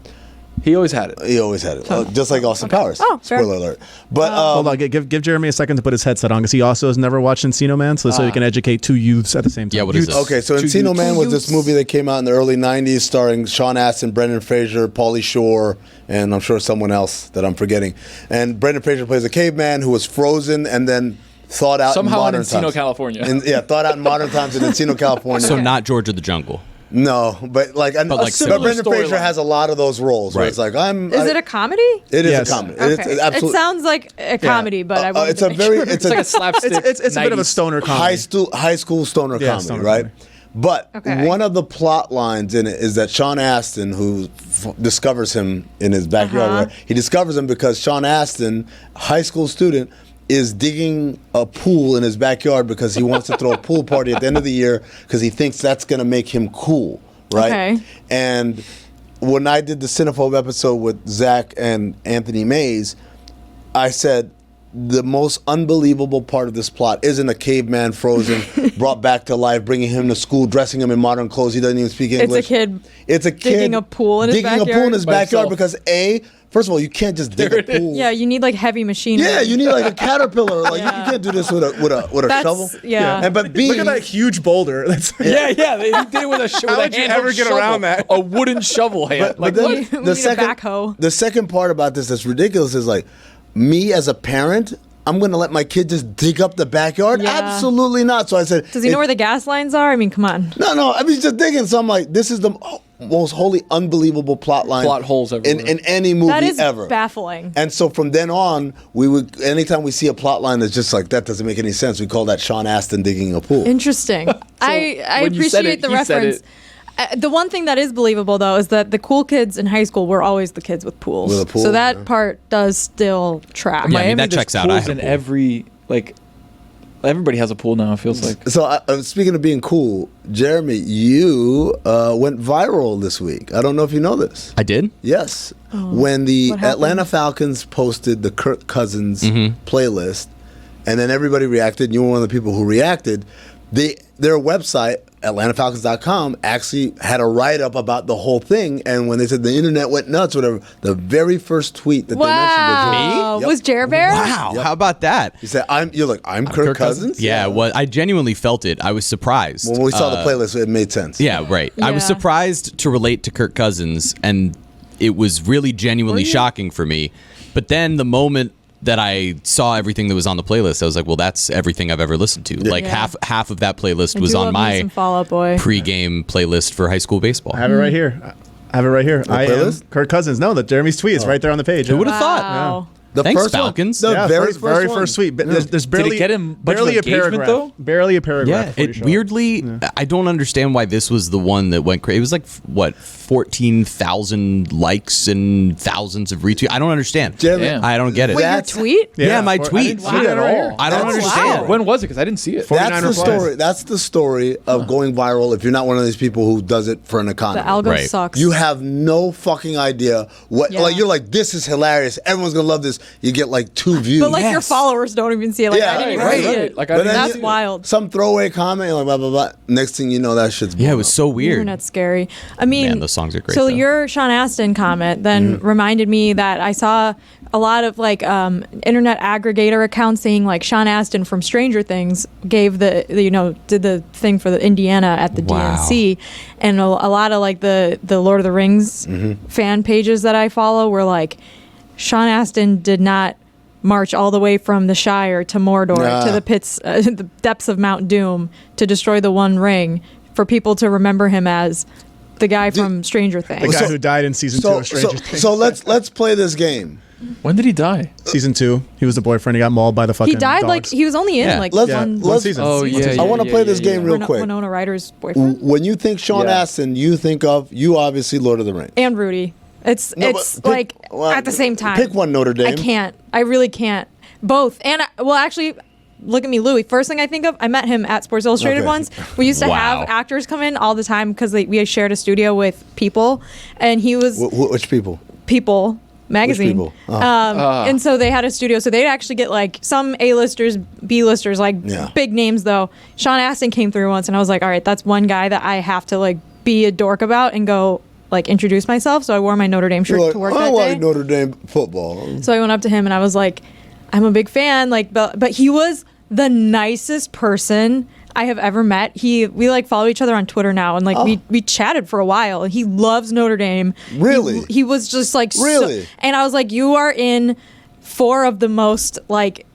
Speaker 3: He always had it.
Speaker 2: He always had it, just like Austin Powers.
Speaker 4: Oh, fair.
Speaker 2: Spoiler alert. But
Speaker 1: Hold on, give Jeremy a second to put his headset on because he also has never watched Encino Man, so he can educate two youths at the same time.
Speaker 5: Yeah, what is this?
Speaker 2: okay, so
Speaker 3: Two
Speaker 2: Encino Man was
Speaker 3: youths.
Speaker 2: this movie that came out in the early '90s, starring Sean Astin, Brendan Fraser, Pauly Shore, and I'm sure someone else that I'm forgetting. And Brendan Fraser plays a caveman who was frozen and then thawed out
Speaker 3: Somehow
Speaker 2: in
Speaker 3: in
Speaker 2: modern
Speaker 3: Encino,
Speaker 2: times.
Speaker 3: California.
Speaker 2: Thawed out in modern times in Encino, California.
Speaker 5: So not George of the Jungle.
Speaker 2: No, but like
Speaker 5: similar
Speaker 2: Brendan Fraser
Speaker 3: storyline.
Speaker 2: has a lot of those roles where
Speaker 5: Right.
Speaker 2: it's like
Speaker 4: Is it a comedy?
Speaker 2: It is
Speaker 1: Yes.
Speaker 2: a comedy.
Speaker 4: Okay.
Speaker 2: It's
Speaker 4: It
Speaker 2: absolutely
Speaker 4: sounds like a comedy, but I
Speaker 2: it's
Speaker 4: wanted to
Speaker 2: a
Speaker 4: make
Speaker 2: very
Speaker 4: sure.
Speaker 2: it's
Speaker 3: It's like
Speaker 2: a
Speaker 3: a slapstick.
Speaker 1: It's a bit of a
Speaker 3: 90s.
Speaker 1: stoner comedy.
Speaker 2: high school stoner
Speaker 1: Yeah,
Speaker 2: comedy,
Speaker 1: stoner
Speaker 2: right?
Speaker 1: comedy.
Speaker 2: But
Speaker 4: Okay.
Speaker 2: one of the plot lines in it is that Sean Astin, who discovers him in his backyard, right? He discovers him because Sean Astin, high school student, is digging a pool in his backyard because he wants to throw a pool party at the end of the year because he thinks that's going to make him cool, right?
Speaker 4: Okay.
Speaker 2: And when I did the Cinephobe episode with Zach and Anthony Mays, I said the most unbelievable part of this plot isn't a caveman frozen, brought back to life, bringing him to school, dressing him in modern clothes. He doesn't even speak
Speaker 4: It's a
Speaker 2: English.
Speaker 4: kid
Speaker 2: It's a kid
Speaker 4: digging a pool in his
Speaker 2: digging a pool in
Speaker 4: backyard?
Speaker 2: his
Speaker 3: By
Speaker 2: backyard
Speaker 3: himself.
Speaker 2: because first of all, you can't just dig a pool.
Speaker 4: Yeah, you need like heavy machinery.
Speaker 2: Yeah, you need like a caterpillar. Like
Speaker 4: Yeah.
Speaker 2: you can't do this with a
Speaker 4: That's-
Speaker 2: shovel.
Speaker 4: yeah.
Speaker 2: And but B,
Speaker 1: Look at that huge boulder. That's
Speaker 3: Yeah, they did it with a shovel.
Speaker 1: How would you ever get around that?
Speaker 3: A wooden shovel hand.
Speaker 2: but then
Speaker 4: we need a backhoe.
Speaker 2: the second part about this that's ridiculous is like me as a parent, I'm going to let my kid just dig up the backyard?
Speaker 4: Yeah.
Speaker 2: Absolutely not. So I said,
Speaker 4: Does he know where the gas lines are? I mean, come on.
Speaker 2: No. I mean, he's just digging. So I'm like, this is the most wholly unbelievable plot line.
Speaker 3: Plot holes everywhere.
Speaker 2: in any movie
Speaker 4: That is
Speaker 2: ever.
Speaker 4: baffling.
Speaker 2: And so from then on, we would anytime we see a plot line that's just like that doesn't make any sense, we call that Sean Astin digging a pool.
Speaker 4: Interesting. I
Speaker 3: when you said
Speaker 4: appreciate
Speaker 3: it,
Speaker 4: the
Speaker 3: he said
Speaker 4: reference.
Speaker 3: it.
Speaker 4: The one thing that is believable though is that the cool kids in high school were always the kids with pools.
Speaker 2: With a pool,
Speaker 4: so that
Speaker 2: yeah.
Speaker 4: part does still track.
Speaker 5: Yeah, I mean,
Speaker 3: Miami,
Speaker 5: that
Speaker 3: there's
Speaker 5: checks out. I
Speaker 3: pools
Speaker 5: have
Speaker 3: in
Speaker 5: a pool.
Speaker 3: every everybody has a pool now. It feels like.
Speaker 2: So speaking of being cool, Jeremy, you went viral this week. I don't know if you know this.
Speaker 5: I did?
Speaker 2: Yes. When the
Speaker 4: What happened?
Speaker 2: Atlanta Falcons posted the Kirk Cousins
Speaker 5: Mm-hmm.
Speaker 2: playlist, and then everybody reacted, and you were one of the people who reacted, their website, AtlantaFalcons.com, actually had a write-up about the whole thing, and when they said the internet went nuts, whatever, the very first tweet that they mentioned was
Speaker 4: Wow.
Speaker 2: yours.
Speaker 4: Was Jer Bear?
Speaker 5: Wow,
Speaker 2: Yep.
Speaker 5: how about that?
Speaker 2: You said, I'm Kirk Cousins?
Speaker 5: Yeah, well, I genuinely felt it. I was surprised.
Speaker 2: When we saw the playlist, it made sense.
Speaker 5: Yeah, right. I was
Speaker 4: Yeah.
Speaker 5: surprised to relate to Kirk Cousins, and it was really genuinely shocking for me. But then the moment that I saw everything that was on the playlist, I was like, well, that's everything I've ever listened to. Like
Speaker 4: Yeah.
Speaker 5: half of that playlist
Speaker 4: I
Speaker 5: was
Speaker 4: do
Speaker 5: on
Speaker 4: love me
Speaker 5: my
Speaker 4: some Fall Out Boy.
Speaker 5: pre-game playlist for high school baseball.
Speaker 1: I have it right here. I have it right here. I am
Speaker 2: playlist?
Speaker 1: Kirk Cousins. No, that Jeremy's tweet is right there on the page.
Speaker 5: Who would have thought?
Speaker 4: Wow.
Speaker 2: The
Speaker 5: Thanks,
Speaker 2: first one.
Speaker 5: Falcons.
Speaker 2: The
Speaker 1: Yeah,
Speaker 2: very
Speaker 1: very
Speaker 2: one.
Speaker 1: first tweet. But there's barely
Speaker 3: get him much of
Speaker 1: barely a
Speaker 3: engagement,
Speaker 1: paragraph.
Speaker 3: though?
Speaker 1: Barely a paragraph.
Speaker 5: Yeah,
Speaker 1: before you
Speaker 5: it
Speaker 1: show
Speaker 5: weirdly, I don't understand why this was the one that went crazy. It was like, what, 14,000 likes and thousands of retweets? I don't understand.
Speaker 2: Jeremy,
Speaker 3: Yeah.
Speaker 5: I don't get it.
Speaker 4: Wait, your
Speaker 2: That's-
Speaker 4: tweet?
Speaker 5: Yeah, my
Speaker 1: I
Speaker 5: tweet.
Speaker 1: didn't see that at all.
Speaker 5: I don't
Speaker 2: That's-
Speaker 5: understand.
Speaker 4: Wow.
Speaker 3: When was it? Because I didn't see it.
Speaker 1: For-
Speaker 2: That's
Speaker 1: 49
Speaker 2: the
Speaker 1: replies.
Speaker 2: story. That's the story of going viral. If you're not one of these people who does it for an economy,
Speaker 4: The algo
Speaker 5: Right.
Speaker 4: sucks.
Speaker 2: you have no fucking idea what.
Speaker 4: Yeah.
Speaker 2: Like you're like, this is hilarious. Everyone's gonna love this. You get like 2 views.
Speaker 4: but like your
Speaker 5: Yes.
Speaker 4: followers don't even see it. Like
Speaker 2: Yeah,
Speaker 4: I didn't even
Speaker 2: right,
Speaker 4: see
Speaker 3: right.
Speaker 4: it.
Speaker 3: Like, I
Speaker 2: But
Speaker 3: didn't
Speaker 2: then
Speaker 4: That's
Speaker 2: you-
Speaker 4: wild.
Speaker 2: Some throwaway comment, you're like blah blah blah. Next thing you know, that shit's
Speaker 5: Yeah, it
Speaker 2: blown
Speaker 5: was
Speaker 2: up.
Speaker 5: so weird.
Speaker 4: Internet's scary. I mean,
Speaker 5: Man, those songs are great,
Speaker 4: So
Speaker 5: though.
Speaker 4: your Sean Astin comment then reminded me that I saw a lot of like internet aggregator accounts saying like Sean Astin from Stranger Things gave did the thing for the Indiana at the
Speaker 5: Wow.
Speaker 4: DNC, and a lot of like the Lord of the Rings fan pages that I follow were like Sean Astin did not march all the way from the Shire to Mordor
Speaker 2: Nah.
Speaker 4: to the pits, the depths of Mount Doom to destroy the One Ring for people to remember him as the guy from Stranger Things.
Speaker 1: The guy
Speaker 2: So-
Speaker 1: who died in season 2
Speaker 2: So
Speaker 1: of Stranger Things.
Speaker 2: so let's play this game.
Speaker 3: When did he die?
Speaker 1: Season 2, he was the boyfriend. He got mauled by the fucking
Speaker 4: He died like
Speaker 1: dogs.
Speaker 4: he was only in
Speaker 5: Yeah.
Speaker 4: like
Speaker 2: Let's-
Speaker 4: one,
Speaker 1: one season.
Speaker 3: Oh, yeah,
Speaker 2: I want to play this game real quick.
Speaker 4: Winona Ryder's boyfriend
Speaker 2: When you think Sean
Speaker 3: Yeah.
Speaker 2: Astin, you think of obviously Lord of the Rings.
Speaker 4: and Rudy. It's
Speaker 2: No,
Speaker 4: it's
Speaker 2: but pick-
Speaker 4: like
Speaker 2: well,
Speaker 4: at the same time.
Speaker 2: Pick one Notre Dame.
Speaker 4: I can't I really can't. Both. And actually, look at me, Louis. First thing I think of, I met him at Sports Illustrated once. We used to have actors come in all the time because we shared a studio with People, and he was
Speaker 2: Which people?
Speaker 4: People magazine.
Speaker 2: Which people?
Speaker 4: And so they had a studio, so they'd actually get like some A-listers, B-listers, like big names though. Sean Astin came through once, and I was like, all right, that's one guy that I have to like be a dork about and go like introduce myself. So I wore my Notre Dame shirt to work that day.
Speaker 2: I like Notre Dame football.
Speaker 4: So I went up to him and I was like, I'm a big fan. Like, but he was the nicest person I have ever met. We like follow each other on Twitter now, and like we chatted for a while. And he loves Notre Dame.
Speaker 2: Really?
Speaker 4: He was just like
Speaker 2: really.
Speaker 4: And I was like, you are in 4 of the most like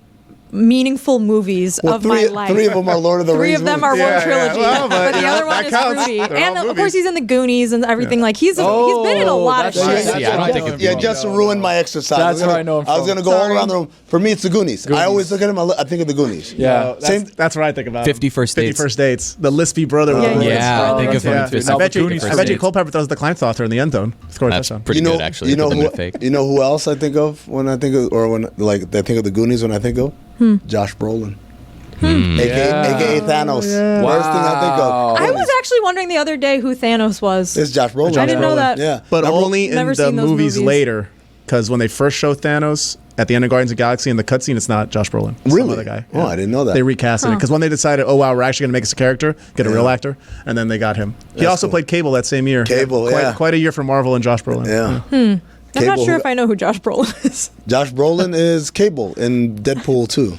Speaker 4: meaningful movies of my life.
Speaker 2: 3 of them are Lord of the Rings.
Speaker 4: 3 of them are one trilogy,
Speaker 1: Well,
Speaker 4: but the other one is Rudy. And of course, he's in the Goonies and everything. Like he's been in a lot of
Speaker 3: that's
Speaker 4: shit.
Speaker 5: I don't think it'd be wrong.
Speaker 2: Justin ruined my exercise.
Speaker 3: That's where I know him
Speaker 2: I was
Speaker 3: from.
Speaker 2: going to go all around the room. For me, it's the Goonies. I always look at him. I think of the Goonies.
Speaker 3: Yeah.
Speaker 1: That's what I think about.
Speaker 5: 50 First Dates.
Speaker 1: 50 First Dates. The Lispy brother. with the Ruins.
Speaker 5: Yeah, I think of him.
Speaker 1: Yeah.
Speaker 5: in 50
Speaker 1: I bet you,
Speaker 3: Goonies
Speaker 1: I
Speaker 3: First
Speaker 1: bet you
Speaker 5: Dates.
Speaker 1: Culpepper throws the Kleinstoffer in the end zone. Scored a
Speaker 5: That's
Speaker 1: touchdown.
Speaker 5: pretty good, actually.
Speaker 2: You know,
Speaker 5: the myth fake.
Speaker 2: you know who else I think of when I think of, or when like I think of the Goonies when I think of Josh Brolin, aka Thanos. First thing I think of.
Speaker 4: I was actually wondering the other day who Thanos was.
Speaker 2: It's Josh Brolin.
Speaker 4: I didn't know that.
Speaker 2: Yeah,
Speaker 1: But
Speaker 2: Remember-
Speaker 1: only in
Speaker 4: Never
Speaker 1: the
Speaker 4: seen those
Speaker 1: movies
Speaker 4: movies.
Speaker 1: later. Because when they first show Thanos at the end of Guardians of the Galaxy in the cutscene, it's not Josh Brolin. It's some
Speaker 2: Really?
Speaker 1: other guy.
Speaker 2: Oh, I didn't know that.
Speaker 1: They recasted it because when they decided, oh wow, we're actually going to make this a character, get a real actor, and then they got him. He
Speaker 2: That's
Speaker 1: also
Speaker 2: cool.
Speaker 1: played Cable that same year.
Speaker 2: Cable,
Speaker 1: quite a year for Marvel and Josh Brolin.
Speaker 2: Yeah.
Speaker 4: I'm not
Speaker 2: Cable,
Speaker 4: sure if I know who Josh Brolin is.
Speaker 2: Josh Brolin is Cable in Deadpool 2.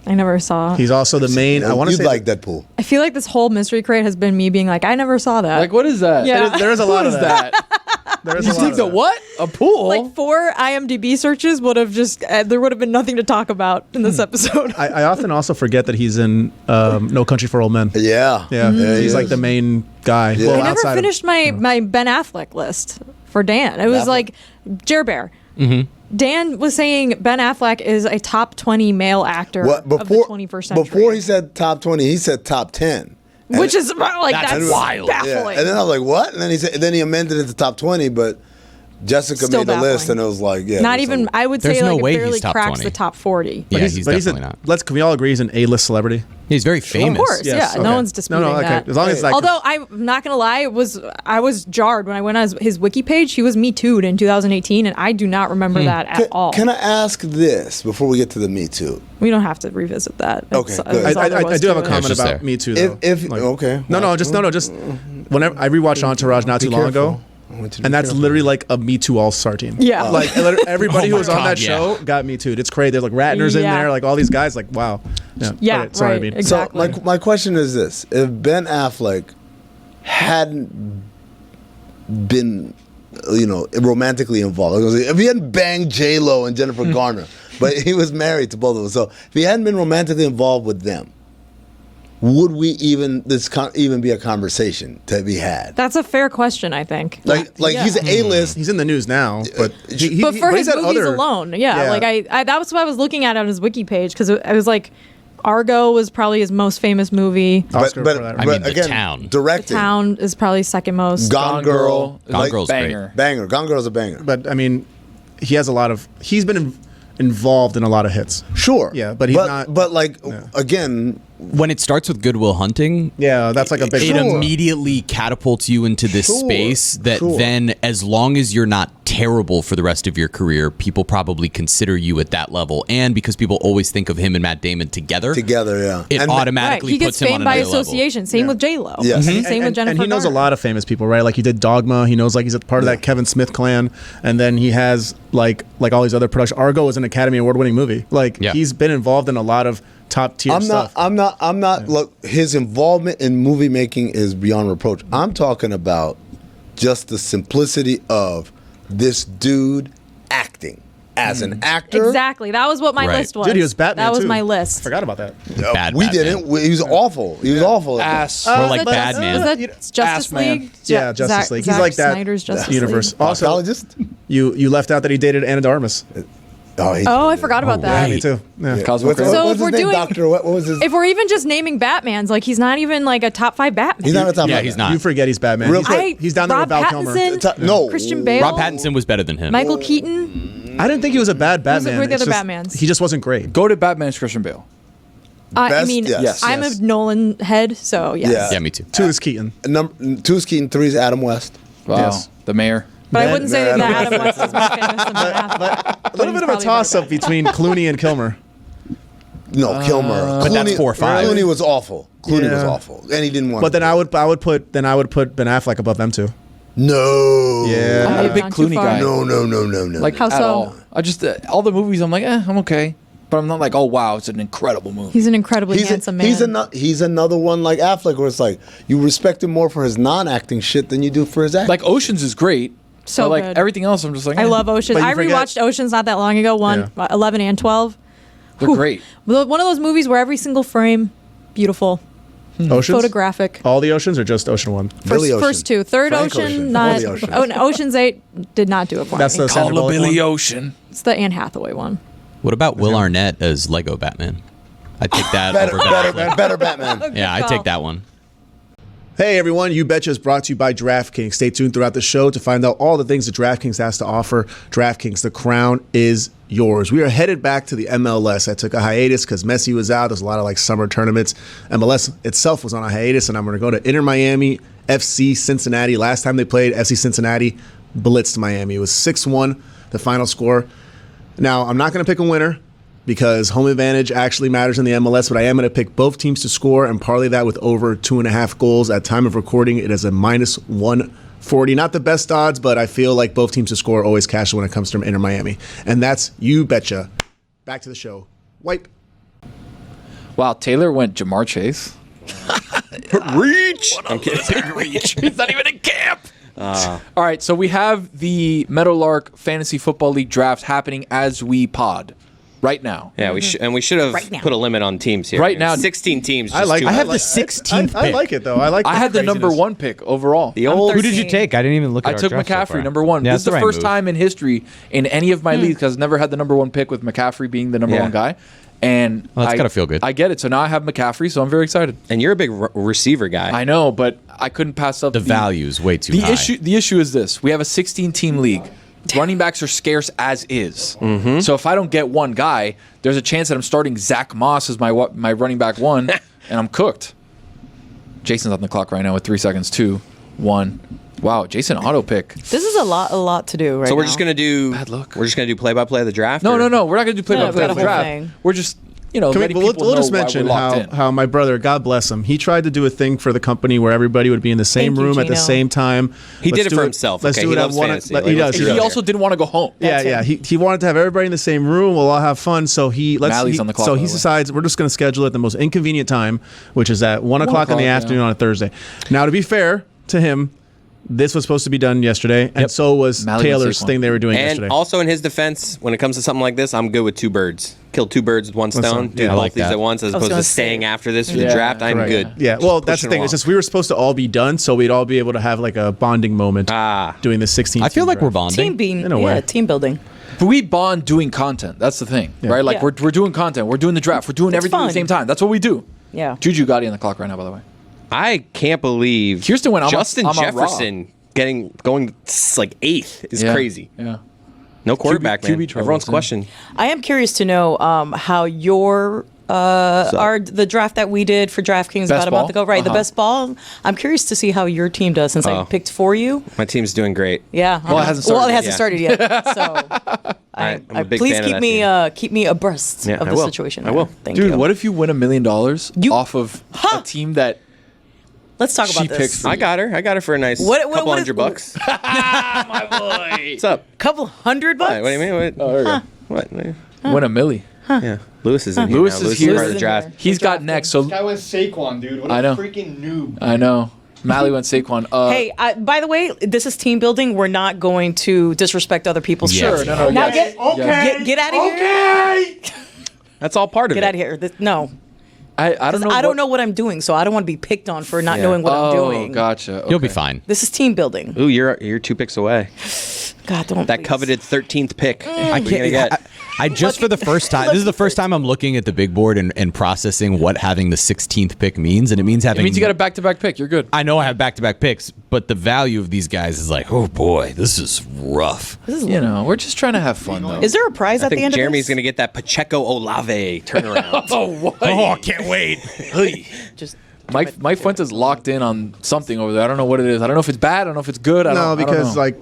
Speaker 4: I never saw.
Speaker 1: He's also the main. I want to
Speaker 2: You'd
Speaker 1: say
Speaker 2: like Deadpool.
Speaker 4: I feel like this whole mystery crate has been me being like, I never saw that.
Speaker 3: Like, what is that?
Speaker 4: Yeah.
Speaker 1: there is a lot
Speaker 3: What
Speaker 1: of
Speaker 3: is
Speaker 1: that.
Speaker 3: that?
Speaker 1: There is
Speaker 3: You
Speaker 1: a lot
Speaker 3: think
Speaker 1: of
Speaker 3: the
Speaker 1: that.
Speaker 3: what? A pool?
Speaker 4: Like 4 IMDb searches would have just there would have been nothing to talk about in this episode.
Speaker 1: I often also forget that he's in No Country for Old Men.
Speaker 2: Yeah.
Speaker 1: Yeah,
Speaker 2: he
Speaker 1: he's like
Speaker 2: is.
Speaker 1: the main guy.
Speaker 2: Yeah.
Speaker 1: Well,
Speaker 4: I never
Speaker 1: outside of-
Speaker 4: finished my Ben Affleck list for Dan. It was
Speaker 2: Affleck.
Speaker 4: like Jer Bear. Dan was saying Ben Affleck is a top 20 male actor
Speaker 2: What,
Speaker 4: of the 21st century.
Speaker 2: Before he said top 20, he said top 10. And
Speaker 4: which is like that's
Speaker 5: wild.
Speaker 2: Yeah.
Speaker 4: baffling.
Speaker 2: And then I was like, what? And then he amended it to top 20, but Jessica
Speaker 4: Still
Speaker 2: made the list,
Speaker 4: baffling.
Speaker 2: and it was like, yeah.
Speaker 4: Not
Speaker 2: it was
Speaker 4: even. I would say
Speaker 5: There's no
Speaker 4: like
Speaker 5: way
Speaker 4: it barely
Speaker 5: he's top
Speaker 4: cracks
Speaker 5: 20.
Speaker 4: the top 40.
Speaker 5: Yeah, he's definitely not.
Speaker 1: Can we all agree he's an A-list celebrity?
Speaker 5: He's very famous.
Speaker 4: Of course,
Speaker 1: Yes,
Speaker 4: yeah.
Speaker 1: okay.
Speaker 4: No one's disputing
Speaker 1: okay.
Speaker 4: that.
Speaker 1: As long as like,
Speaker 4: Although I'm not gonna lie, I was jarred when I went on his wiki page. He was Me Too'd in 2018, and I do not remember that at all.
Speaker 2: Can I ask this before we get to the Me Too?
Speaker 4: We don't have to revisit that.
Speaker 2: Okay,
Speaker 4: That's-
Speaker 2: good.
Speaker 4: that's all there
Speaker 1: I
Speaker 4: was
Speaker 1: do have
Speaker 4: to
Speaker 1: a
Speaker 4: it.
Speaker 1: comment
Speaker 5: just
Speaker 1: about
Speaker 5: there.
Speaker 1: Me Too. Though.
Speaker 2: Okay.
Speaker 1: Just whenever I rewatched Entourage not too long ago, and that's literally like a Me Too all-star team.
Speaker 4: Yeah.
Speaker 1: Like everybody
Speaker 5: Oh
Speaker 1: who
Speaker 5: my
Speaker 1: was on
Speaker 5: God,
Speaker 1: that
Speaker 5: yeah.
Speaker 1: show got Me Too'd. It's crazy. There's like Ratner's in
Speaker 4: Yeah.
Speaker 1: there, like all these guys. Like wow.
Speaker 4: Yeah,
Speaker 1: Okay, sorry,
Speaker 4: right,
Speaker 1: Bean.
Speaker 4: exactly.
Speaker 2: So my question is this: if Ben Affleck hadn't been, romantically involved, if he hadn't banged J Lo and Jennifer Garner, but he was married to both of them, so if he hadn't been romantically involved with them, would we even be a conversation to be had?
Speaker 4: That's a fair question, I think.
Speaker 2: Like
Speaker 4: Yeah.
Speaker 2: he's an A-list.
Speaker 1: He's in the news now, but
Speaker 4: But for his
Speaker 1: he's had
Speaker 4: movies
Speaker 1: other-
Speaker 4: alone, yeah.
Speaker 1: Yeah.
Speaker 4: Like I that was what I was looking at on his wiki page because I was like, Argo was probably his most famous movie.
Speaker 1: Oscar for that.
Speaker 5: I mean, The Town.
Speaker 2: directing.
Speaker 4: Town is probably second most.
Speaker 2: Gone Girl.
Speaker 3: is
Speaker 5: Gone
Speaker 3: like
Speaker 5: Girl's great.
Speaker 3: banger.
Speaker 2: Banger. Gone Girl's a banger.
Speaker 1: But I mean, he's been involved in a lot of hits.
Speaker 2: Sure.
Speaker 1: Yeah, but he's not-
Speaker 2: But again,
Speaker 5: When it starts with Good Will Hunting,
Speaker 1: Yeah, that's like a big.
Speaker 5: it
Speaker 2: Sure.
Speaker 5: immediately catapults you into this
Speaker 2: Sure,
Speaker 5: space that
Speaker 2: sure.
Speaker 5: then, as long as you're not terrible for the rest of your career, people probably consider you at that level. And because people always think of him and Matt Damon together,
Speaker 2: yeah.
Speaker 5: it
Speaker 2: And-
Speaker 4: Right,
Speaker 5: automatically
Speaker 4: he gets
Speaker 5: puts him on
Speaker 4: fame by
Speaker 5: another level.
Speaker 4: association. Same with J Lo.
Speaker 2: Yes.
Speaker 4: Same with
Speaker 1: and
Speaker 4: Jennifer.
Speaker 1: he knows a
Speaker 4: Garner.
Speaker 1: lot of famous people, right? Like he did Dogma. He knows like he's a part of that Kevin Smith clan, and then he has like all these other productions. Argo is an Academy Award-winning movie. Like
Speaker 5: Yeah.
Speaker 1: he's been involved in a lot of top tier stuff.
Speaker 2: I'm not. Look, his involvement in movie making is beyond reproach. I'm talking about just the simplicity of this dude acting as an actor.
Speaker 4: Exactly. That was what my
Speaker 5: Right.
Speaker 4: list was.
Speaker 1: Dude, he was Batman.
Speaker 4: That was
Speaker 1: too.
Speaker 4: my list.
Speaker 1: I forgot about that.
Speaker 5: Bad
Speaker 2: We
Speaker 5: Batman.
Speaker 2: didn't. He was awful. He was awful.
Speaker 3: Ass.
Speaker 5: More
Speaker 4: Was
Speaker 5: like
Speaker 4: that
Speaker 5: Bad
Speaker 4: Justice-
Speaker 5: Man.
Speaker 4: Was that Justice
Speaker 3: Ass Man.
Speaker 4: League?
Speaker 1: Yeah, Justice League. He's like that
Speaker 4: Snyder's Justice
Speaker 1: universe.
Speaker 4: League.
Speaker 1: Also,
Speaker 2: Psychologist.
Speaker 1: you left out that he dated Anna de Armas.
Speaker 4: Oh, I forgot about that.
Speaker 5: right.
Speaker 1: Me too. Yeah.
Speaker 3: Cosmo
Speaker 2: What's,
Speaker 3: Kramer.
Speaker 4: So
Speaker 2: what's
Speaker 4: if
Speaker 2: his
Speaker 4: we're
Speaker 2: name?
Speaker 4: doing-
Speaker 2: Doctor. What was his?
Speaker 4: If we're even just naming Batmans, like he's not even like a top 5 Batman.
Speaker 2: He's not a top.
Speaker 5: Yeah,
Speaker 2: five
Speaker 5: he's
Speaker 2: guy.
Speaker 5: not.
Speaker 1: You forget he's Batman.
Speaker 2: Real
Speaker 1: He's,
Speaker 2: quick.
Speaker 1: he's down there with
Speaker 4: Rob
Speaker 1: Val Kilmer.
Speaker 4: Pattinson,
Speaker 2: No.
Speaker 4: Christian Bale,
Speaker 5: Rob Pattinson was better than him.
Speaker 4: Michael Keaton.
Speaker 1: I didn't think he was a bad Batman.
Speaker 4: Who are the
Speaker 1: It's
Speaker 4: other
Speaker 1: just-
Speaker 4: Batmans?
Speaker 1: He just wasn't great.
Speaker 3: Go to Batman's Christian Bale.
Speaker 4: I
Speaker 2: Best?
Speaker 4: mean,
Speaker 2: Yes.
Speaker 4: I'm
Speaker 3: Yes.
Speaker 4: a Nolan head, so yes.
Speaker 2: Yeah.
Speaker 5: Yeah, me too.
Speaker 1: 2 is Keaton.
Speaker 2: 2 is Keaton, 3 is Adam West.
Speaker 3: Wow.
Speaker 1: Yes.
Speaker 3: The mayor.
Speaker 4: But I
Speaker 1: Ben-
Speaker 4: wouldn't say
Speaker 2: Ben-
Speaker 4: that Adam West is more famous than Ben Affleck.
Speaker 1: A little bit of a toss-up between Clooney and Kilmer.
Speaker 2: No, Kilmer.
Speaker 5: But that's 4 or 5.
Speaker 2: Clooney was awful. Clooney was
Speaker 1: Yeah.
Speaker 2: awful, and he didn't want.
Speaker 1: But then I would put Ben Affleck above them too.
Speaker 2: no.
Speaker 1: Yeah.
Speaker 3: I'm not a big
Speaker 4: Gone too
Speaker 3: Clooney
Speaker 4: far.
Speaker 3: guy.
Speaker 2: No.
Speaker 3: Like,
Speaker 4: How
Speaker 3: at
Speaker 4: so?
Speaker 3: all. I just, all the movies, I'm like, I'm okay. But I'm not like, oh, wow, it's an incredible movie.
Speaker 4: He's an incredibly handsome man.
Speaker 2: He's another one like Affleck, where it's like you respect him more for his non-acting shit than you do for his acting.
Speaker 3: Like, Oceans is great.
Speaker 4: So
Speaker 3: but, like,
Speaker 4: good.
Speaker 3: everything else, I'm just like,
Speaker 4: I
Speaker 3: eh.
Speaker 4: love Oceans.
Speaker 1: But you
Speaker 4: I
Speaker 1: forget-
Speaker 4: rewatched Oceans not that long ago, 11 and 12.
Speaker 3: They're great.
Speaker 4: One of those movies where every single frame, beautiful,
Speaker 1: Oceans.
Speaker 4: photographic.
Speaker 1: All the oceans or just Ocean 1?
Speaker 2: Billy Ocean.
Speaker 4: First two. Third
Speaker 2: Frank
Speaker 4: Ocean,
Speaker 2: Ocean.
Speaker 4: not.
Speaker 2: All the Oceans.
Speaker 4: Oh, and Ocean's 8 did not do it for
Speaker 1: That's
Speaker 4: me.
Speaker 1: the Sandra
Speaker 3: Call a
Speaker 1: Bullock
Speaker 3: Billy
Speaker 1: one?
Speaker 3: Ocean.
Speaker 4: It's the Anne Hathaway one.
Speaker 5: What about Will Arnett as Lego Batman? I'd take that over Ben Affleck.
Speaker 2: better Batman.
Speaker 5: Yeah, I'd take that one.
Speaker 1: Hey everyone, You Betcha is brought to you by DraftKings. Stay tuned throughout the show to find out all the things that DraftKings has to offer. DraftKings, the crown is yours. We are headed back to the MLS. I took a hiatus because Messi was out. There's a lot of like summer tournaments. MLS itself was on a hiatus, and I'm going to go to Inter Miami, FC Cincinnati. Last time they played, FC Cincinnati blitzed Miami. It was 6-1, the final score. Now, I'm not going to pick a winner because home advantage actually matters in the MLS, but I am going to pick both teams to score and parlay that with over 2.5 goals. At time of recording, it is a minus 140. Not the best odds, but I feel like both teams to score always cash when it comes to Inter Miami. And that's You Betcha. Back to the show. Wipe.
Speaker 3: Wow, Taylor went Jamar Chase.
Speaker 5: Reach! I'm
Speaker 3: Big reach. He's not even in camp. All right, so we have the Meadowlark Fantasy Football League draft happening as we pod right now.
Speaker 6: Yeah, we should have
Speaker 4: Right now.
Speaker 6: put a limit on teams here.
Speaker 3: Right now-
Speaker 6: 16 teams.
Speaker 1: I like.
Speaker 5: I have
Speaker 1: like-
Speaker 5: the 16th
Speaker 1: I
Speaker 5: pick.
Speaker 1: like it though. I like.
Speaker 3: I had the number
Speaker 1: craziness.
Speaker 3: 1 pick overall.
Speaker 6: the old.
Speaker 7: Who did you take? I didn't even look at
Speaker 3: I
Speaker 7: our
Speaker 3: took
Speaker 7: draft so
Speaker 3: McCaffrey,
Speaker 7: far.
Speaker 3: number 1.
Speaker 7: Yeah,
Speaker 3: This is
Speaker 7: that's
Speaker 3: the
Speaker 7: right
Speaker 3: first
Speaker 7: move.
Speaker 3: time in history in any of my leagues because I've never had the number 1 pick with McCaffrey being the number
Speaker 6: Yeah.
Speaker 3: 1 guy. And
Speaker 5: Well, that's gotta feel good.
Speaker 3: I get it. So now I have McCaffrey, so I'm very excited.
Speaker 6: And you're a big receiver guy.
Speaker 3: I know, but I couldn't pass up
Speaker 5: The value is way too
Speaker 3: The
Speaker 5: high.
Speaker 3: issue is this: we have a 16-team league. Running backs are scarce as is. Mm-hmm. So if I don't get one guy, there's a chance that I'm starting Zach Moss as my running back 1, and I'm cooked. Jason's on the clock right now with 3 seconds. 2, 1. Wow, Jason auto pick.
Speaker 8: This is a lot to do right
Speaker 6: so we're
Speaker 8: now.
Speaker 6: just gonna do.
Speaker 3: Bad luck.
Speaker 6: We're just gonna do play-by-play of the draft.
Speaker 3: No,
Speaker 6: or-
Speaker 3: no. We're not gonna do play by
Speaker 8: we've
Speaker 3: play
Speaker 8: got
Speaker 3: of
Speaker 8: a
Speaker 3: the
Speaker 8: whole
Speaker 3: draft.
Speaker 8: thing.
Speaker 3: We're just letting
Speaker 1: We'll
Speaker 3: people know
Speaker 1: just
Speaker 3: why
Speaker 1: mention
Speaker 3: we're locked in.
Speaker 1: how my brother, God bless him, he tried to do a thing for the company where everybody would be in the same
Speaker 8: Thank you,
Speaker 1: room at the
Speaker 8: Gino.
Speaker 1: same time.
Speaker 6: He
Speaker 1: Let's
Speaker 6: did it
Speaker 1: do
Speaker 6: for himself,
Speaker 1: Let's
Speaker 6: okay?
Speaker 1: do
Speaker 6: He
Speaker 1: it at
Speaker 6: loves
Speaker 1: one.
Speaker 6: fantasy.
Speaker 1: He
Speaker 6: Like,
Speaker 1: does.
Speaker 6: let's
Speaker 1: He
Speaker 6: do
Speaker 3: He
Speaker 6: it.
Speaker 3: also didn't want to go home.
Speaker 1: Yeah, yeah. He wanted to have everybody in the same room. We'll all have fun. So
Speaker 3: Mally's on the clock,
Speaker 1: So
Speaker 3: by
Speaker 1: he
Speaker 3: the way.
Speaker 1: decides we're just going to schedule it at the most inconvenient time, which is at 1 o'clock in the
Speaker 3: o'clock,
Speaker 1: afternoon
Speaker 3: yeah.
Speaker 1: on a Thursday. Now, to be fair to him, this was supposed to be done yesterday, and so was
Speaker 3: Mally
Speaker 1: Taylor's
Speaker 3: Saquon.
Speaker 1: thing they were doing
Speaker 6: And
Speaker 1: yesterday.
Speaker 6: also in his defense, when it comes to something like this, I'm good with 2 birds. Kill 2 birds with one stone.
Speaker 1: stone.
Speaker 6: Do
Speaker 1: Yeah, I
Speaker 6: both
Speaker 5: like
Speaker 6: these
Speaker 5: that.
Speaker 6: at once as opposed
Speaker 8: gonna
Speaker 6: to staying
Speaker 8: say-
Speaker 6: after this for
Speaker 3: Yeah,
Speaker 6: the draft. I'm
Speaker 1: Correct.
Speaker 6: good.
Speaker 1: Yeah, well, that's
Speaker 6: pushing
Speaker 1: the thing. It's
Speaker 6: along.
Speaker 1: just we were supposed to all be done, so we'd all be able to have like a bonding moment doing the 16.
Speaker 5: I feel like we're bonding.
Speaker 8: team being
Speaker 1: In a way.
Speaker 8: team building.
Speaker 3: But we bond doing content. That's the thing, right? Like
Speaker 8: Yeah.
Speaker 3: we're doing content. We're doing the draft. We're doing
Speaker 8: It's
Speaker 3: everything at the
Speaker 8: fun.
Speaker 3: same time. That's what we do.
Speaker 8: Yeah.
Speaker 3: Juju Gotti on the clock right now, by the way.
Speaker 6: I can't believe
Speaker 3: Kirsten went on-
Speaker 6: Justin
Speaker 3: I'm on
Speaker 6: Jefferson going like 8th is
Speaker 3: Yeah.
Speaker 6: crazy.
Speaker 3: Yeah.
Speaker 6: No quarterback, man.
Speaker 3: QB trouble,
Speaker 6: Everyone's
Speaker 3: too.
Speaker 6: questioning.
Speaker 8: I am curious to know how your the draft that we did for DraftKings about a
Speaker 3: ball?
Speaker 8: month ago, right? The
Speaker 3: Uh-huh.
Speaker 8: best ball. I'm curious to see how your team does since I
Speaker 6: Oh.
Speaker 8: picked for you.
Speaker 6: My team's doing great.
Speaker 8: Yeah.
Speaker 3: Well, it hasn't started
Speaker 8: Well, it
Speaker 3: yet.
Speaker 8: hasn't
Speaker 6: Yeah.
Speaker 8: started yet. So
Speaker 6: I'm a big
Speaker 8: please
Speaker 6: fan of
Speaker 8: keep
Speaker 6: that
Speaker 8: me
Speaker 6: team.
Speaker 8: keep me abreast
Speaker 6: Yeah,
Speaker 8: of
Speaker 6: I
Speaker 8: the
Speaker 6: will.
Speaker 8: situation.
Speaker 6: I will.
Speaker 8: there. Thank
Speaker 3: Dude,
Speaker 8: you.
Speaker 3: what if you win $1 million off of a team that
Speaker 8: Let's talk
Speaker 3: she
Speaker 8: about
Speaker 3: picked
Speaker 8: this.
Speaker 3: for
Speaker 6: I got her. I got her for a nice
Speaker 8: What-
Speaker 6: couple
Speaker 8: what is-
Speaker 6: $100. My boy. What's up?
Speaker 8: Couple $100 bucks.
Speaker 6: What do you mean? What?
Speaker 3: Oh, there you
Speaker 6: What?
Speaker 3: win $1 million?
Speaker 6: Yeah. Lewis is in here.
Speaker 3: Lewis
Speaker 6: now.
Speaker 3: is here.
Speaker 6: part of
Speaker 8: Lewis
Speaker 6: the
Speaker 8: is
Speaker 6: draft.
Speaker 8: in there.
Speaker 3: He's got next. So
Speaker 9: That was Saquon, dude. What a
Speaker 3: I know.
Speaker 9: freaking noob.
Speaker 3: I know. Mally went Saquon.
Speaker 8: Hey, by the way, this is team building. We're not going to disrespect other people's
Speaker 5: Yeah.
Speaker 8: choices.
Speaker 3: Sure, no,
Speaker 8: Now
Speaker 3: yes.
Speaker 8: get out of here.
Speaker 6: That's all part of
Speaker 8: Get
Speaker 6: it.
Speaker 8: out of here. No.
Speaker 3: I don't know.
Speaker 8: I don't know what I'm doing, so I don't want to be picked on for not
Speaker 6: Yeah.
Speaker 8: knowing what I'm
Speaker 3: Oh,
Speaker 8: doing.
Speaker 3: gotcha.
Speaker 5: You'll be
Speaker 3: Okay.
Speaker 5: fine.
Speaker 8: This is team building.
Speaker 6: Ooh, you're 2 picks away.
Speaker 8: God, don't.
Speaker 6: That
Speaker 8: please.
Speaker 6: coveted 13th pick.
Speaker 5: I can't. I just for the first time. This is the first time I'm looking at the big board and processing what having the 16th pick means, and it means having.
Speaker 3: It means you got a back-to-back pick. You're good.
Speaker 5: I know I have back-to-back picks, but the value of these guys is like, oh boy, this is rough.
Speaker 3: We're just trying to have fun though.
Speaker 8: Is there a prize
Speaker 6: I
Speaker 8: at the
Speaker 6: think
Speaker 8: end
Speaker 6: Jeremy's
Speaker 8: of this?
Speaker 6: going to get that Pacheco Olave turnaround.
Speaker 3: what?
Speaker 5: Oh, I can't wait.
Speaker 8: Just
Speaker 3: Mike Fuentes locked in on something over there. I don't know what it is. I don't know if it's bad. I don't know if it's good. I don't
Speaker 1: because
Speaker 3: know.
Speaker 1: like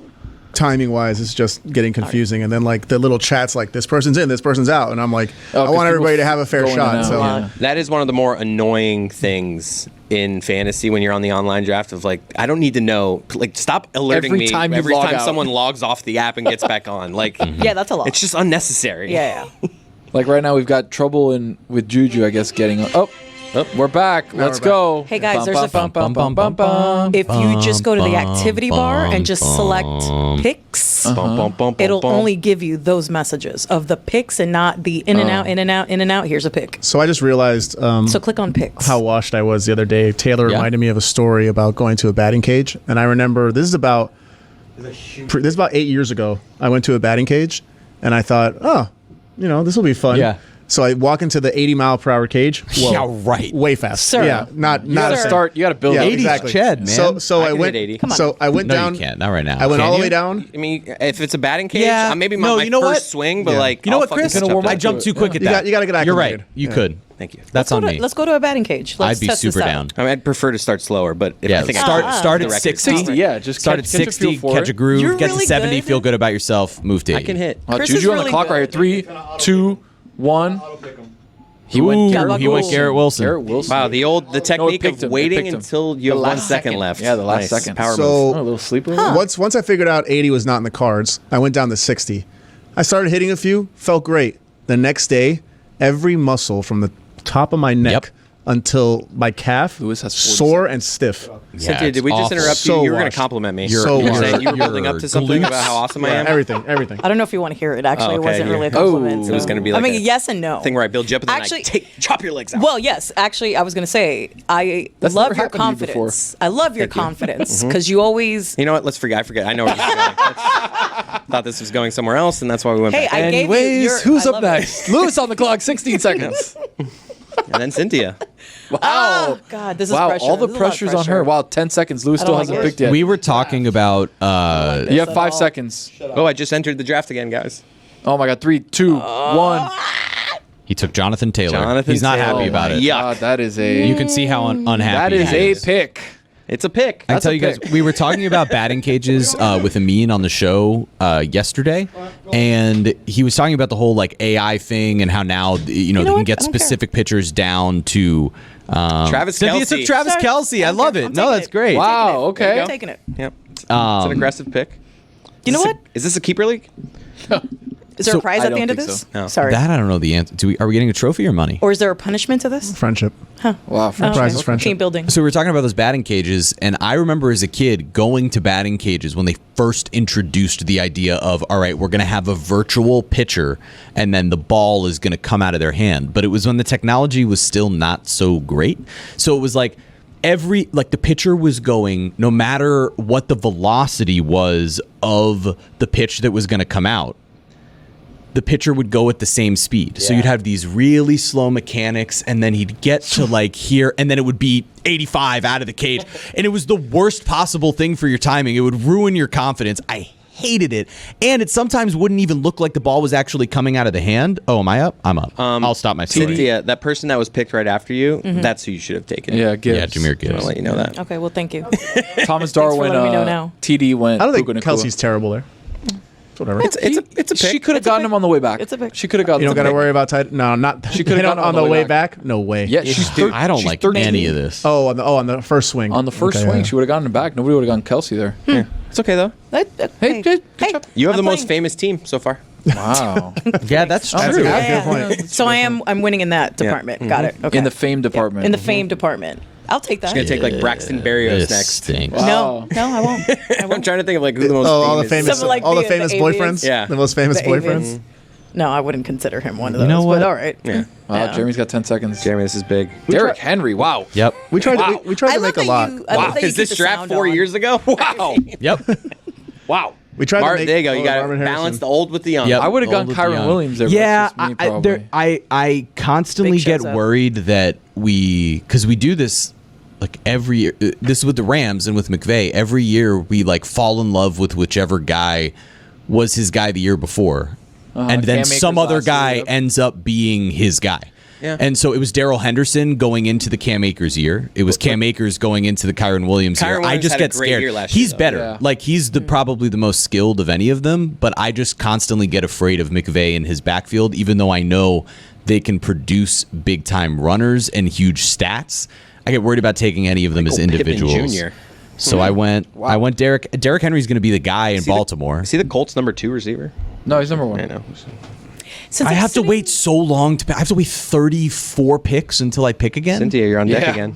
Speaker 1: timing wise, it's just getting confusing. And then like the little chats, like this person's in, this person's out, and I'm like, I
Speaker 3: 'cause
Speaker 1: want everybody
Speaker 3: people
Speaker 1: to have a fair
Speaker 3: go in and
Speaker 1: shot.
Speaker 3: out,
Speaker 1: So
Speaker 3: yeah.
Speaker 6: That is one of the more annoying things in fantasy when you're on the online draft of like, I don't need to know. Like, stop alerting
Speaker 3: Every
Speaker 6: me
Speaker 3: time you
Speaker 6: every
Speaker 3: log
Speaker 6: time
Speaker 3: out.
Speaker 6: someone logs off the app and gets back on. Like,
Speaker 8: yeah, that's a lot.
Speaker 6: it's just unnecessary.
Speaker 8: yeah.
Speaker 3: Like right now, we've got trouble with Juju, I guess, getting. Oh, we're back. Let's
Speaker 1: we're
Speaker 3: go.
Speaker 8: Hey, guys,
Speaker 3: Bum,
Speaker 8: there's a-
Speaker 3: bum, bum, bum, bum, bum.
Speaker 8: If you just go to the activity bar and just select picks,
Speaker 6: Bum, bum, bum,
Speaker 8: it'll
Speaker 6: bum.
Speaker 8: only give you those messages of the picks and not the in and out, in and out, in and out. Here's a pick.
Speaker 1: So I just realized
Speaker 8: So click on picks.
Speaker 1: how washed I was the other day. Taylor
Speaker 5: Yeah.
Speaker 1: reminded me of a story about going to a batting cage, and I remember this is about 8 years ago. I went to a batting cage, and I thought, oh, this will be fun.
Speaker 5: Yeah.
Speaker 1: So I walk into the 80-mile-per-hour cage. Whoa,
Speaker 5: Yeah, right.
Speaker 1: Way fast.
Speaker 8: Sir.
Speaker 1: Yeah, not
Speaker 3: You gotta
Speaker 1: a thing.
Speaker 3: start. You gotta build.
Speaker 1: Yeah,
Speaker 3: 80s.
Speaker 1: exactly.
Speaker 5: Ched, man.
Speaker 1: So
Speaker 6: I
Speaker 1: I
Speaker 6: can
Speaker 1: went.
Speaker 6: hit 80.
Speaker 8: Come on.
Speaker 1: So I went
Speaker 5: No,
Speaker 1: down.
Speaker 5: you can't. Not right now.
Speaker 1: I went
Speaker 5: Can
Speaker 1: all the
Speaker 5: you?
Speaker 1: way down.
Speaker 6: I mean, if it's a batting cage,
Speaker 5: Yeah.
Speaker 6: maybe
Speaker 5: No,
Speaker 6: my
Speaker 5: you know
Speaker 6: first
Speaker 5: what?
Speaker 6: swing, but
Speaker 1: Yeah.
Speaker 6: like,
Speaker 5: You know
Speaker 6: I'll
Speaker 5: what,
Speaker 6: fucking
Speaker 5: Chris?
Speaker 6: catch up
Speaker 3: warm
Speaker 6: to
Speaker 5: I
Speaker 6: it.
Speaker 5: jumped too quick at
Speaker 1: You
Speaker 5: that.
Speaker 1: got to get acclimated.
Speaker 5: You're right. You
Speaker 1: Yeah.
Speaker 5: could.
Speaker 6: Thank you.
Speaker 5: That's on me.
Speaker 8: Let's go to a batting cage. Let's
Speaker 5: I'd be
Speaker 8: test this
Speaker 5: super
Speaker 8: out.
Speaker 5: down.
Speaker 6: I mean, I'd prefer to start slower, but if
Speaker 5: Yeah,
Speaker 6: I think
Speaker 5: start
Speaker 6: the
Speaker 5: at
Speaker 6: record.
Speaker 5: 60.
Speaker 3: Yeah, just
Speaker 5: Start
Speaker 3: catch-
Speaker 5: at
Speaker 3: catch a feel
Speaker 5: 60,
Speaker 3: for
Speaker 5: catch
Speaker 3: it.
Speaker 5: a groove,
Speaker 8: You're
Speaker 5: get
Speaker 8: really
Speaker 5: to 70,
Speaker 8: good.
Speaker 5: feel good about yourself, move to 80.
Speaker 6: I can hit.
Speaker 8: Chris
Speaker 3: Juju
Speaker 8: is
Speaker 3: on the
Speaker 8: really
Speaker 3: clock right here.
Speaker 8: good.
Speaker 3: 3, 2, 1.
Speaker 5: He
Speaker 3: Ooh,
Speaker 5: went
Speaker 8: Gabagool.
Speaker 5: Garrett Wilson.
Speaker 3: Garrett Wilson.
Speaker 6: Wow, the technique
Speaker 3: picked
Speaker 6: of
Speaker 3: him. It
Speaker 6: waiting
Speaker 3: picked him.
Speaker 6: until you
Speaker 3: The
Speaker 6: have 1
Speaker 3: last
Speaker 6: second
Speaker 3: second.
Speaker 6: left.
Speaker 3: Yeah, the last
Speaker 6: Nice.
Speaker 3: second.
Speaker 6: Power
Speaker 1: So-
Speaker 6: move.
Speaker 3: Oh, a little sleeper.
Speaker 1: Once I figured out 80 was not in the cards, I went down to 60. I started hitting a few, felt great. The next day, every muscle from the top of my neck
Speaker 5: Yep.
Speaker 1: until my calf
Speaker 3: Lewis has 40
Speaker 1: sore and stiff.
Speaker 6: Cynthia, did we just
Speaker 5: awful.
Speaker 6: interrupt
Speaker 1: So
Speaker 6: you? You were going
Speaker 1: washed.
Speaker 6: to compliment me.
Speaker 1: So
Speaker 6: you were
Speaker 1: washed.
Speaker 6: saying you were
Speaker 5: Your
Speaker 6: building up to something
Speaker 5: glutes.
Speaker 6: about how awesome I am.
Speaker 1: Everything.
Speaker 8: I don't know if you want to hear it. Actually,
Speaker 6: Oh,
Speaker 8: it
Speaker 6: okay.
Speaker 8: wasn't really a
Speaker 6: Yeah.
Speaker 8: compliment.
Speaker 3: Oh.
Speaker 6: It was going to be like
Speaker 8: I mean,
Speaker 6: a
Speaker 8: yes and no.
Speaker 6: thing where I build you up and then
Speaker 8: Actually-
Speaker 6: I chop your legs out.
Speaker 8: Well, yes. Actually, I was going to say I
Speaker 3: That's
Speaker 8: love
Speaker 3: never
Speaker 8: your
Speaker 3: happened to you before.
Speaker 8: confidence. I love your confidence because you always.
Speaker 6: You know what? Let's forget. I forget. I know where this is going. Thought this was going somewhere else, and that's why we went
Speaker 8: Hey,
Speaker 6: back.
Speaker 8: I gave you
Speaker 3: Anyways,
Speaker 8: your.
Speaker 3: who's
Speaker 8: I
Speaker 3: up
Speaker 8: love it.
Speaker 3: next? Lewis on the clock. 16 seconds.
Speaker 6: And then Cynthia.
Speaker 3: Wow.
Speaker 8: Oh God, this is
Speaker 3: Wow,
Speaker 8: pressure.
Speaker 3: all the
Speaker 8: This is a lot of
Speaker 3: pressure's on
Speaker 8: pressure.
Speaker 3: her. Wow, 10 seconds. Lewis
Speaker 8: I
Speaker 3: still
Speaker 8: don't
Speaker 3: hasn't
Speaker 8: like it.
Speaker 3: picked yet.
Speaker 5: We were talking about
Speaker 3: You have 5 seconds.
Speaker 6: Oh, I just entered the draft again, guys.
Speaker 3: Oh my God. 3, 2, 1.
Speaker 5: he took Jonathan Taylor.
Speaker 6: Jonathan
Speaker 5: He's not
Speaker 6: Taylor.
Speaker 5: happy about it.
Speaker 6: Yeah.
Speaker 3: God, that is a.
Speaker 5: You can see how unhappy
Speaker 3: That is
Speaker 5: he
Speaker 3: a
Speaker 5: is.
Speaker 3: pick.
Speaker 6: It's a pick.
Speaker 5: I
Speaker 3: That's
Speaker 5: tell
Speaker 3: a
Speaker 5: you guys,
Speaker 3: pick.
Speaker 5: we were talking about batting cages with Amin on the show yesterday, and he was talking about the whole like AI thing and how now they
Speaker 8: know
Speaker 5: can
Speaker 8: what?
Speaker 5: get
Speaker 8: I don't care.
Speaker 5: specific pitchers down to
Speaker 6: Travis
Speaker 5: Cynthia
Speaker 6: Kelce.
Speaker 5: took Travis
Speaker 8: Sorry.
Speaker 5: Kelsey. I love it.
Speaker 8: I'm
Speaker 5: No,
Speaker 8: taking
Speaker 5: that's
Speaker 8: it.
Speaker 5: great.
Speaker 3: Wow. Okay.
Speaker 8: I'm taking it.
Speaker 6: Yep. It's an aggressive pick.
Speaker 8: You know what?
Speaker 6: Is this a keeper league?
Speaker 8: Is there
Speaker 5: So-
Speaker 8: a prize
Speaker 3: I
Speaker 8: at the
Speaker 3: don't
Speaker 8: end of
Speaker 3: think
Speaker 8: this?
Speaker 3: so.
Speaker 6: No.
Speaker 8: Sorry.
Speaker 5: That I don't know the answer. Are we getting a trophy or money?
Speaker 8: Or is there a punishment to this?
Speaker 1: Friendship.
Speaker 3: Wow.
Speaker 1: Prize is friendship.
Speaker 8: Team building.
Speaker 5: So we were talking about those batting cages, and I remember as a kid going to batting cages when they first introduced the idea of, all right, we're going to have a virtual pitcher, and then the ball is going to come out of their hand. But it was when the technology was still not so great. So it was like the pitcher was going, no matter what the velocity was of the pitch that was going to come out, the pitcher would go at the same speed. So you'd have these really slow mechanics, and then he'd get to like here, and then it would be 85 out of the cage. And it was the worst possible thing for your timing. It would ruin your confidence. I hated it. And it sometimes wouldn't even look like the ball was actually coming out of the hand. Oh, am I up? I'm up. I'll stop my story.
Speaker 6: Cynthia, that person that was picked right after you, that's who you should have taken.
Speaker 3: Yeah, Gibbs.
Speaker 5: Yeah, Jameer
Speaker 6: I'll
Speaker 5: Gibbs.
Speaker 6: let you know that.
Speaker 8: Okay, well, thank you.
Speaker 3: Thomas Darwin.
Speaker 8: letting me know now.
Speaker 3: TD went.
Speaker 1: I don't think
Speaker 3: Puka Nacua.
Speaker 1: Kelsey's terrible there. It's whatever.
Speaker 6: It's a pick.
Speaker 3: She could have
Speaker 8: It's a
Speaker 3: gotten
Speaker 8: pick.
Speaker 3: him on the way back.
Speaker 8: It's a pick.
Speaker 3: She could have gotten.
Speaker 1: You don't
Speaker 3: the
Speaker 1: got to
Speaker 3: pick.
Speaker 1: worry about tight. No, not.
Speaker 3: She could've gone
Speaker 1: on the way back. No way.
Speaker 3: Yeah, she's
Speaker 5: I don't
Speaker 3: she's
Speaker 5: like
Speaker 3: 13.
Speaker 5: any of this.
Speaker 1: Oh, on the first swing.
Speaker 3: On the first
Speaker 1: Okay,
Speaker 3: swing,
Speaker 1: yeah.
Speaker 3: she would have gotten him back. Nobody would have gotten Kelsey there.
Speaker 6: Yeah. It's okay though.
Speaker 3: Hey, good job.
Speaker 6: You have
Speaker 8: I'm
Speaker 6: the most
Speaker 8: playing.
Speaker 6: famous team so far.
Speaker 3: Wow.
Speaker 5: Yeah, that's true.
Speaker 1: That's a good
Speaker 8: Yeah.
Speaker 1: point.
Speaker 8: So I'm winning in that department. Got it. Okay.
Speaker 3: In the fame department.
Speaker 8: In the fame department. I'll take that.
Speaker 6: It's gonna take like Braxton Berrios
Speaker 5: This
Speaker 6: next.
Speaker 5: stinks.
Speaker 3: Wow.
Speaker 8: No, I won't. I
Speaker 6: I'm
Speaker 8: won't.
Speaker 6: trying to think of like who the most
Speaker 1: Oh, all the
Speaker 6: famous.
Speaker 1: famous,
Speaker 8: Something like
Speaker 1: all the
Speaker 8: the
Speaker 1: famous
Speaker 8: avians.
Speaker 1: boyfriends.
Speaker 6: Yeah.
Speaker 1: the most famous
Speaker 8: The
Speaker 1: boyfriends.
Speaker 8: avians. No, I wouldn't consider him one of
Speaker 5: You
Speaker 8: those.
Speaker 5: know what?
Speaker 8: But all right.
Speaker 6: Yeah.
Speaker 3: Wow,
Speaker 8: Yeah.
Speaker 3: Jeremy's got 10 seconds.
Speaker 6: Jeremy, this is big.
Speaker 3: Derrick Henry. Wow.
Speaker 5: Yep.
Speaker 1: We tried. We tried
Speaker 8: I
Speaker 1: to
Speaker 8: love
Speaker 1: make a
Speaker 8: that
Speaker 1: lot.
Speaker 8: you- I love that you
Speaker 6: Is
Speaker 8: keep
Speaker 6: this
Speaker 8: the
Speaker 6: draft
Speaker 8: sound
Speaker 6: 4
Speaker 8: on.
Speaker 6: years ago? Wow.
Speaker 5: Yep.
Speaker 6: Wow.
Speaker 1: We tried to make.
Speaker 6: There you go. You got to
Speaker 1: Marvin
Speaker 6: balance
Speaker 1: Harrison.
Speaker 6: the old with the young.
Speaker 5: Yep.
Speaker 3: I would have gone
Speaker 5: Old with the
Speaker 3: Kyron
Speaker 5: young.
Speaker 3: Williams there.
Speaker 5: Yeah,
Speaker 3: versus me, probably.
Speaker 5: I constantly
Speaker 8: Big
Speaker 5: get
Speaker 8: shows up.
Speaker 5: worried that because we do this like every year. This is with the Rams and with McVay. Every year we like fall in love with whichever guy was his guy the year before, and then
Speaker 3: Cam
Speaker 5: some
Speaker 3: Akers
Speaker 5: other
Speaker 3: last year,
Speaker 5: guy
Speaker 3: yep.
Speaker 5: ends up being his guy.
Speaker 6: Yeah.
Speaker 5: And so it was Darrell Henderson going into the Cam Akers year. It was Cam Akers going into the Kyron Williams year.
Speaker 6: Kyron Williams
Speaker 5: I just
Speaker 6: had a
Speaker 5: get
Speaker 6: great
Speaker 5: scared.
Speaker 6: year last year,
Speaker 5: He's
Speaker 6: though.
Speaker 5: better.
Speaker 3: Yeah.
Speaker 5: Like he's probably the most skilled of any of them, but I just constantly get afraid of McVay and his backfield, even though I know they can produce big time runners and huge stats. I get worried about taking any of them as
Speaker 6: Michael Pittman
Speaker 5: individuals.
Speaker 6: Jr.
Speaker 5: So I went Derrick Henry's going to be the guy in Baltimore.
Speaker 6: See the Colts number 2 receiver?
Speaker 3: No, he's number 1.
Speaker 6: I know.
Speaker 8: Since
Speaker 5: I
Speaker 8: I'm
Speaker 5: have to
Speaker 8: sitting-
Speaker 5: wait so long I have to wait 34 picks until I pick again.
Speaker 6: Cynthia, you're on deck
Speaker 3: Yeah.
Speaker 6: again.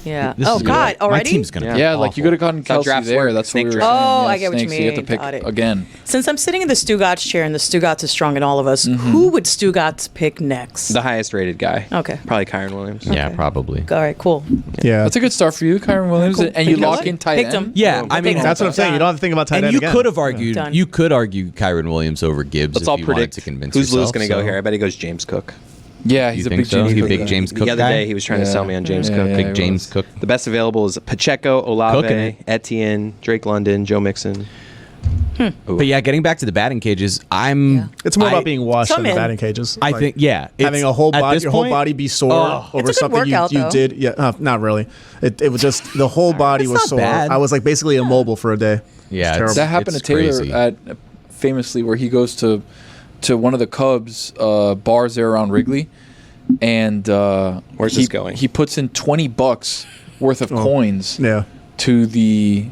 Speaker 8: Yeah.
Speaker 5: This
Speaker 8: Oh
Speaker 5: is
Speaker 8: God,
Speaker 5: my
Speaker 8: already?
Speaker 5: team's going to
Speaker 3: Yeah,
Speaker 5: be
Speaker 3: like you
Speaker 5: awful.
Speaker 3: could have gotten
Speaker 6: That's how
Speaker 3: Kelsey
Speaker 6: drafts
Speaker 3: there.
Speaker 6: work.
Speaker 3: That's
Speaker 6: Snake
Speaker 3: what we were
Speaker 6: draft.
Speaker 3: saying.
Speaker 8: Oh,
Speaker 3: Yeah,
Speaker 8: I get what you
Speaker 3: snakes, so you have to
Speaker 8: mean.
Speaker 3: pick
Speaker 8: Got it.
Speaker 3: again.
Speaker 8: Since I'm sitting in the Stugotz chair and the Stugotz is strong in all of us, who would Stugotz pick next?
Speaker 6: The highest rated guy.
Speaker 8: Okay.
Speaker 6: Probably Kyron Williams.
Speaker 5: Yeah,
Speaker 8: Okay.
Speaker 5: probably.
Speaker 8: All right, cool.
Speaker 1: Yeah.
Speaker 3: That's a good start for you, Kyron Williams,
Speaker 8: Cool.
Speaker 3: and you
Speaker 8: Picked him.
Speaker 3: lock in tight
Speaker 8: Picked
Speaker 3: end.
Speaker 8: him.
Speaker 5: Yeah, I mean,
Speaker 1: That's what I'm saying. You don't have to think about tight
Speaker 5: and
Speaker 1: end
Speaker 5: you
Speaker 1: again.
Speaker 5: could have argued
Speaker 8: Done.
Speaker 5: you could argue Kyron Williams over Gibbs
Speaker 6: Let's
Speaker 5: if
Speaker 6: all
Speaker 5: you wanted
Speaker 6: predict
Speaker 5: to convince
Speaker 6: who's Lewis
Speaker 5: yourself.
Speaker 6: going to go
Speaker 5: so-
Speaker 6: here. I bet he goes James Cook.
Speaker 3: Yeah, he's
Speaker 5: You
Speaker 3: a
Speaker 5: think
Speaker 3: big
Speaker 5: so?
Speaker 3: James
Speaker 5: He's a
Speaker 3: Cook
Speaker 5: big
Speaker 3: guy.
Speaker 5: James Cook
Speaker 6: The other
Speaker 5: guy?
Speaker 6: day he was trying to sell me on James Cook.
Speaker 3: yeah,
Speaker 5: Big
Speaker 3: he
Speaker 5: James
Speaker 3: was.
Speaker 5: Cook.
Speaker 6: The best available is Pacheco,
Speaker 5: Cooking
Speaker 6: Olave,
Speaker 5: it.
Speaker 6: Etienne, Drake London, Joe Mixon.
Speaker 5: But yeah, getting back to the batting cages,
Speaker 1: It's more about being washed
Speaker 8: Some
Speaker 1: than the
Speaker 8: in.
Speaker 1: batting cages.
Speaker 5: I
Speaker 1: Like,
Speaker 5: think
Speaker 1: having a whole
Speaker 5: at
Speaker 1: body,
Speaker 5: this
Speaker 1: your whole
Speaker 5: point-
Speaker 1: body be sore
Speaker 5: Oh.
Speaker 1: over
Speaker 8: It's a good
Speaker 1: something
Speaker 8: workout,
Speaker 1: you
Speaker 8: though.
Speaker 1: did. Yeah, not really. It was just the whole body was
Speaker 5: not
Speaker 1: sore.
Speaker 5: bad.
Speaker 1: I was like basically immobile for a day.
Speaker 5: Yeah,
Speaker 1: It's terrible.
Speaker 3: That happened
Speaker 5: It's
Speaker 3: to Taylor
Speaker 5: crazy.
Speaker 3: at famously where he goes to one of the Cubs bars there around Wrigley, and
Speaker 6: Where's this going?
Speaker 3: He puts in $20 worth of coins
Speaker 1: Yeah.
Speaker 3: to the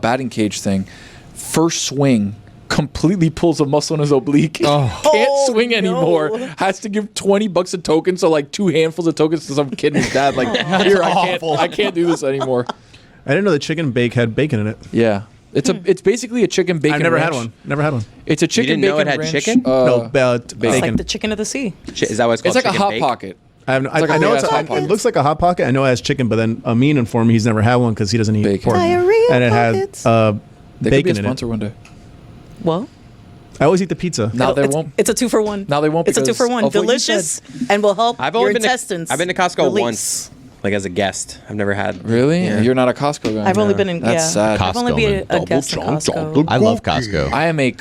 Speaker 3: batting cage thing. First swing, completely pulls a muscle in his oblique. Can't
Speaker 8: Oh,
Speaker 3: swing anymore.
Speaker 8: no.
Speaker 3: Has to give $20 a token, so like 2 handfuls of tokens to some kid and his dad. Like, here, I can't do this anymore.
Speaker 1: I didn't know the chicken bake had bacon in it.
Speaker 3: Yeah. It's basically a chicken bacon.
Speaker 1: I've never had
Speaker 3: ranch.
Speaker 1: one. Never had one.
Speaker 3: It's a chicken
Speaker 6: didn't know
Speaker 3: bacon
Speaker 6: it had
Speaker 3: ranch,
Speaker 6: chicken?
Speaker 1: No,
Speaker 8: It's
Speaker 1: bacon.
Speaker 8: like the chicken of the sea.
Speaker 6: Is that what it's called?
Speaker 3: It's like a
Speaker 6: Chicken
Speaker 3: hot
Speaker 6: bake?
Speaker 3: pocket.
Speaker 1: I
Speaker 3: like
Speaker 1: I
Speaker 3: a
Speaker 1: know
Speaker 3: big-ass Hot
Speaker 1: it
Speaker 3: Pocket.
Speaker 1: looks like a hot pocket. I know it has chicken, but then Amin informed me he's never had one because he doesn't eat
Speaker 3: Bacon.
Speaker 1: pork.
Speaker 8: Diarrhea
Speaker 1: and it
Speaker 8: pockets.
Speaker 1: had
Speaker 3: They could be a
Speaker 1: bacon in
Speaker 3: sponsor
Speaker 1: it.
Speaker 3: one day.
Speaker 8: Well,
Speaker 1: I always eat the pizza.
Speaker 3: Now there
Speaker 8: it's,
Speaker 3: won't.
Speaker 8: It's a 2-for-1.
Speaker 3: Now they won't
Speaker 8: It's a
Speaker 3: because
Speaker 8: 2-for-1.
Speaker 3: of what you
Speaker 8: Delicious and will help
Speaker 6: I've
Speaker 8: your
Speaker 6: only been
Speaker 8: intestines.
Speaker 6: I've been to Costco
Speaker 8: release.
Speaker 6: once, like as a guest. I've never had.
Speaker 3: Really?
Speaker 6: Yeah.
Speaker 3: You're not a Costco guy.
Speaker 8: I've only been in.
Speaker 3: That's
Speaker 8: yeah.
Speaker 3: sad.
Speaker 8: I've only been
Speaker 5: Costco,
Speaker 8: a guest in Costco.
Speaker 5: I love Costco.
Speaker 3: I am a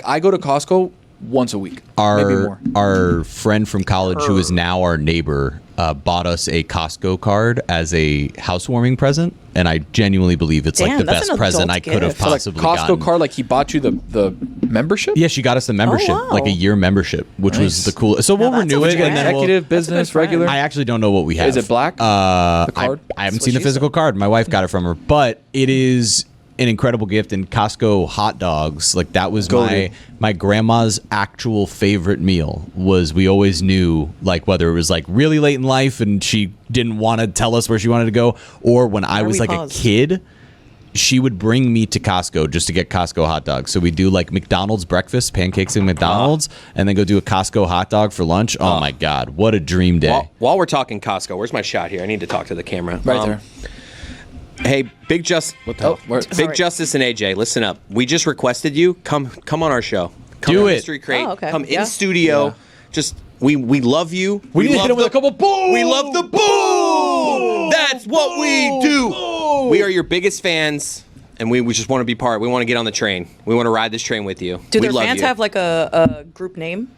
Speaker 3: I go to Costco once a week, maybe more.
Speaker 5: Our friend from college, who is now our neighbor, bought us a Costco card as a housewarming present, and I genuinely believe it's like
Speaker 8: Damn,
Speaker 5: the
Speaker 8: that's
Speaker 5: best
Speaker 8: an
Speaker 5: present
Speaker 8: adult
Speaker 5: I could have
Speaker 8: gift.
Speaker 3: So, like
Speaker 5: possibly
Speaker 3: Costco
Speaker 5: gotten.
Speaker 3: card, like he bought you the membership.
Speaker 5: Yeah, she got us the membership,
Speaker 8: wow.
Speaker 5: like a year membership, which was
Speaker 3: Nice.
Speaker 5: the coolest. So we'll
Speaker 8: that's
Speaker 5: renew
Speaker 8: a
Speaker 5: it,
Speaker 8: good
Speaker 5: and then we'll.
Speaker 3: Executive,
Speaker 8: That's a good
Speaker 3: business,
Speaker 8: friend.
Speaker 3: regular.
Speaker 5: I actually don't know what we have.
Speaker 3: Is it black? The card?
Speaker 5: I haven't
Speaker 8: That's
Speaker 5: seen
Speaker 8: what
Speaker 5: the
Speaker 8: she
Speaker 5: physical
Speaker 8: said.
Speaker 5: card. My wife got it from her, but it is an incredible gift. And Costco hot dogs, like that was
Speaker 3: Goated.
Speaker 5: my grandma's actual favorite meal. Was we always knew, like whether it was like really late in life and she didn't want to tell us where she wanted to go, or when I
Speaker 8: Why
Speaker 5: was
Speaker 8: we
Speaker 5: like
Speaker 8: paused?
Speaker 5: a kid. She would bring me to Costco just to get Costco hot dogs. So we do like McDonald's breakfast, pancakes in McDonald's, and then go do a Costco hot dog for lunch. Oh my God, what a dream day!
Speaker 6: While we're talking Costco, where's my shot here? I need to talk to the camera.
Speaker 3: Right there.
Speaker 6: Hey, Big Justice. What the
Speaker 3: Oh,
Speaker 6: hell?
Speaker 3: where-
Speaker 6: Big
Speaker 8: Sorry.
Speaker 6: Justice and AJ, listen up. We just requested you. Come on our show. Come
Speaker 5: Do
Speaker 6: on
Speaker 5: it.
Speaker 6: Mystery Crate.
Speaker 8: Oh, okay.
Speaker 6: Come in
Speaker 8: Yeah.
Speaker 6: studio.
Speaker 3: Yeah.
Speaker 6: Just we love you.
Speaker 3: We need to
Speaker 6: love
Speaker 3: hit him with a couple boom.
Speaker 6: We love the boom. That's what we do. We are your biggest fans, and we just want to be part. We want to get on the train. We want to ride this train with you.
Speaker 8: Do
Speaker 6: we
Speaker 8: their
Speaker 6: love
Speaker 8: fans
Speaker 6: you.
Speaker 8: have like a group name?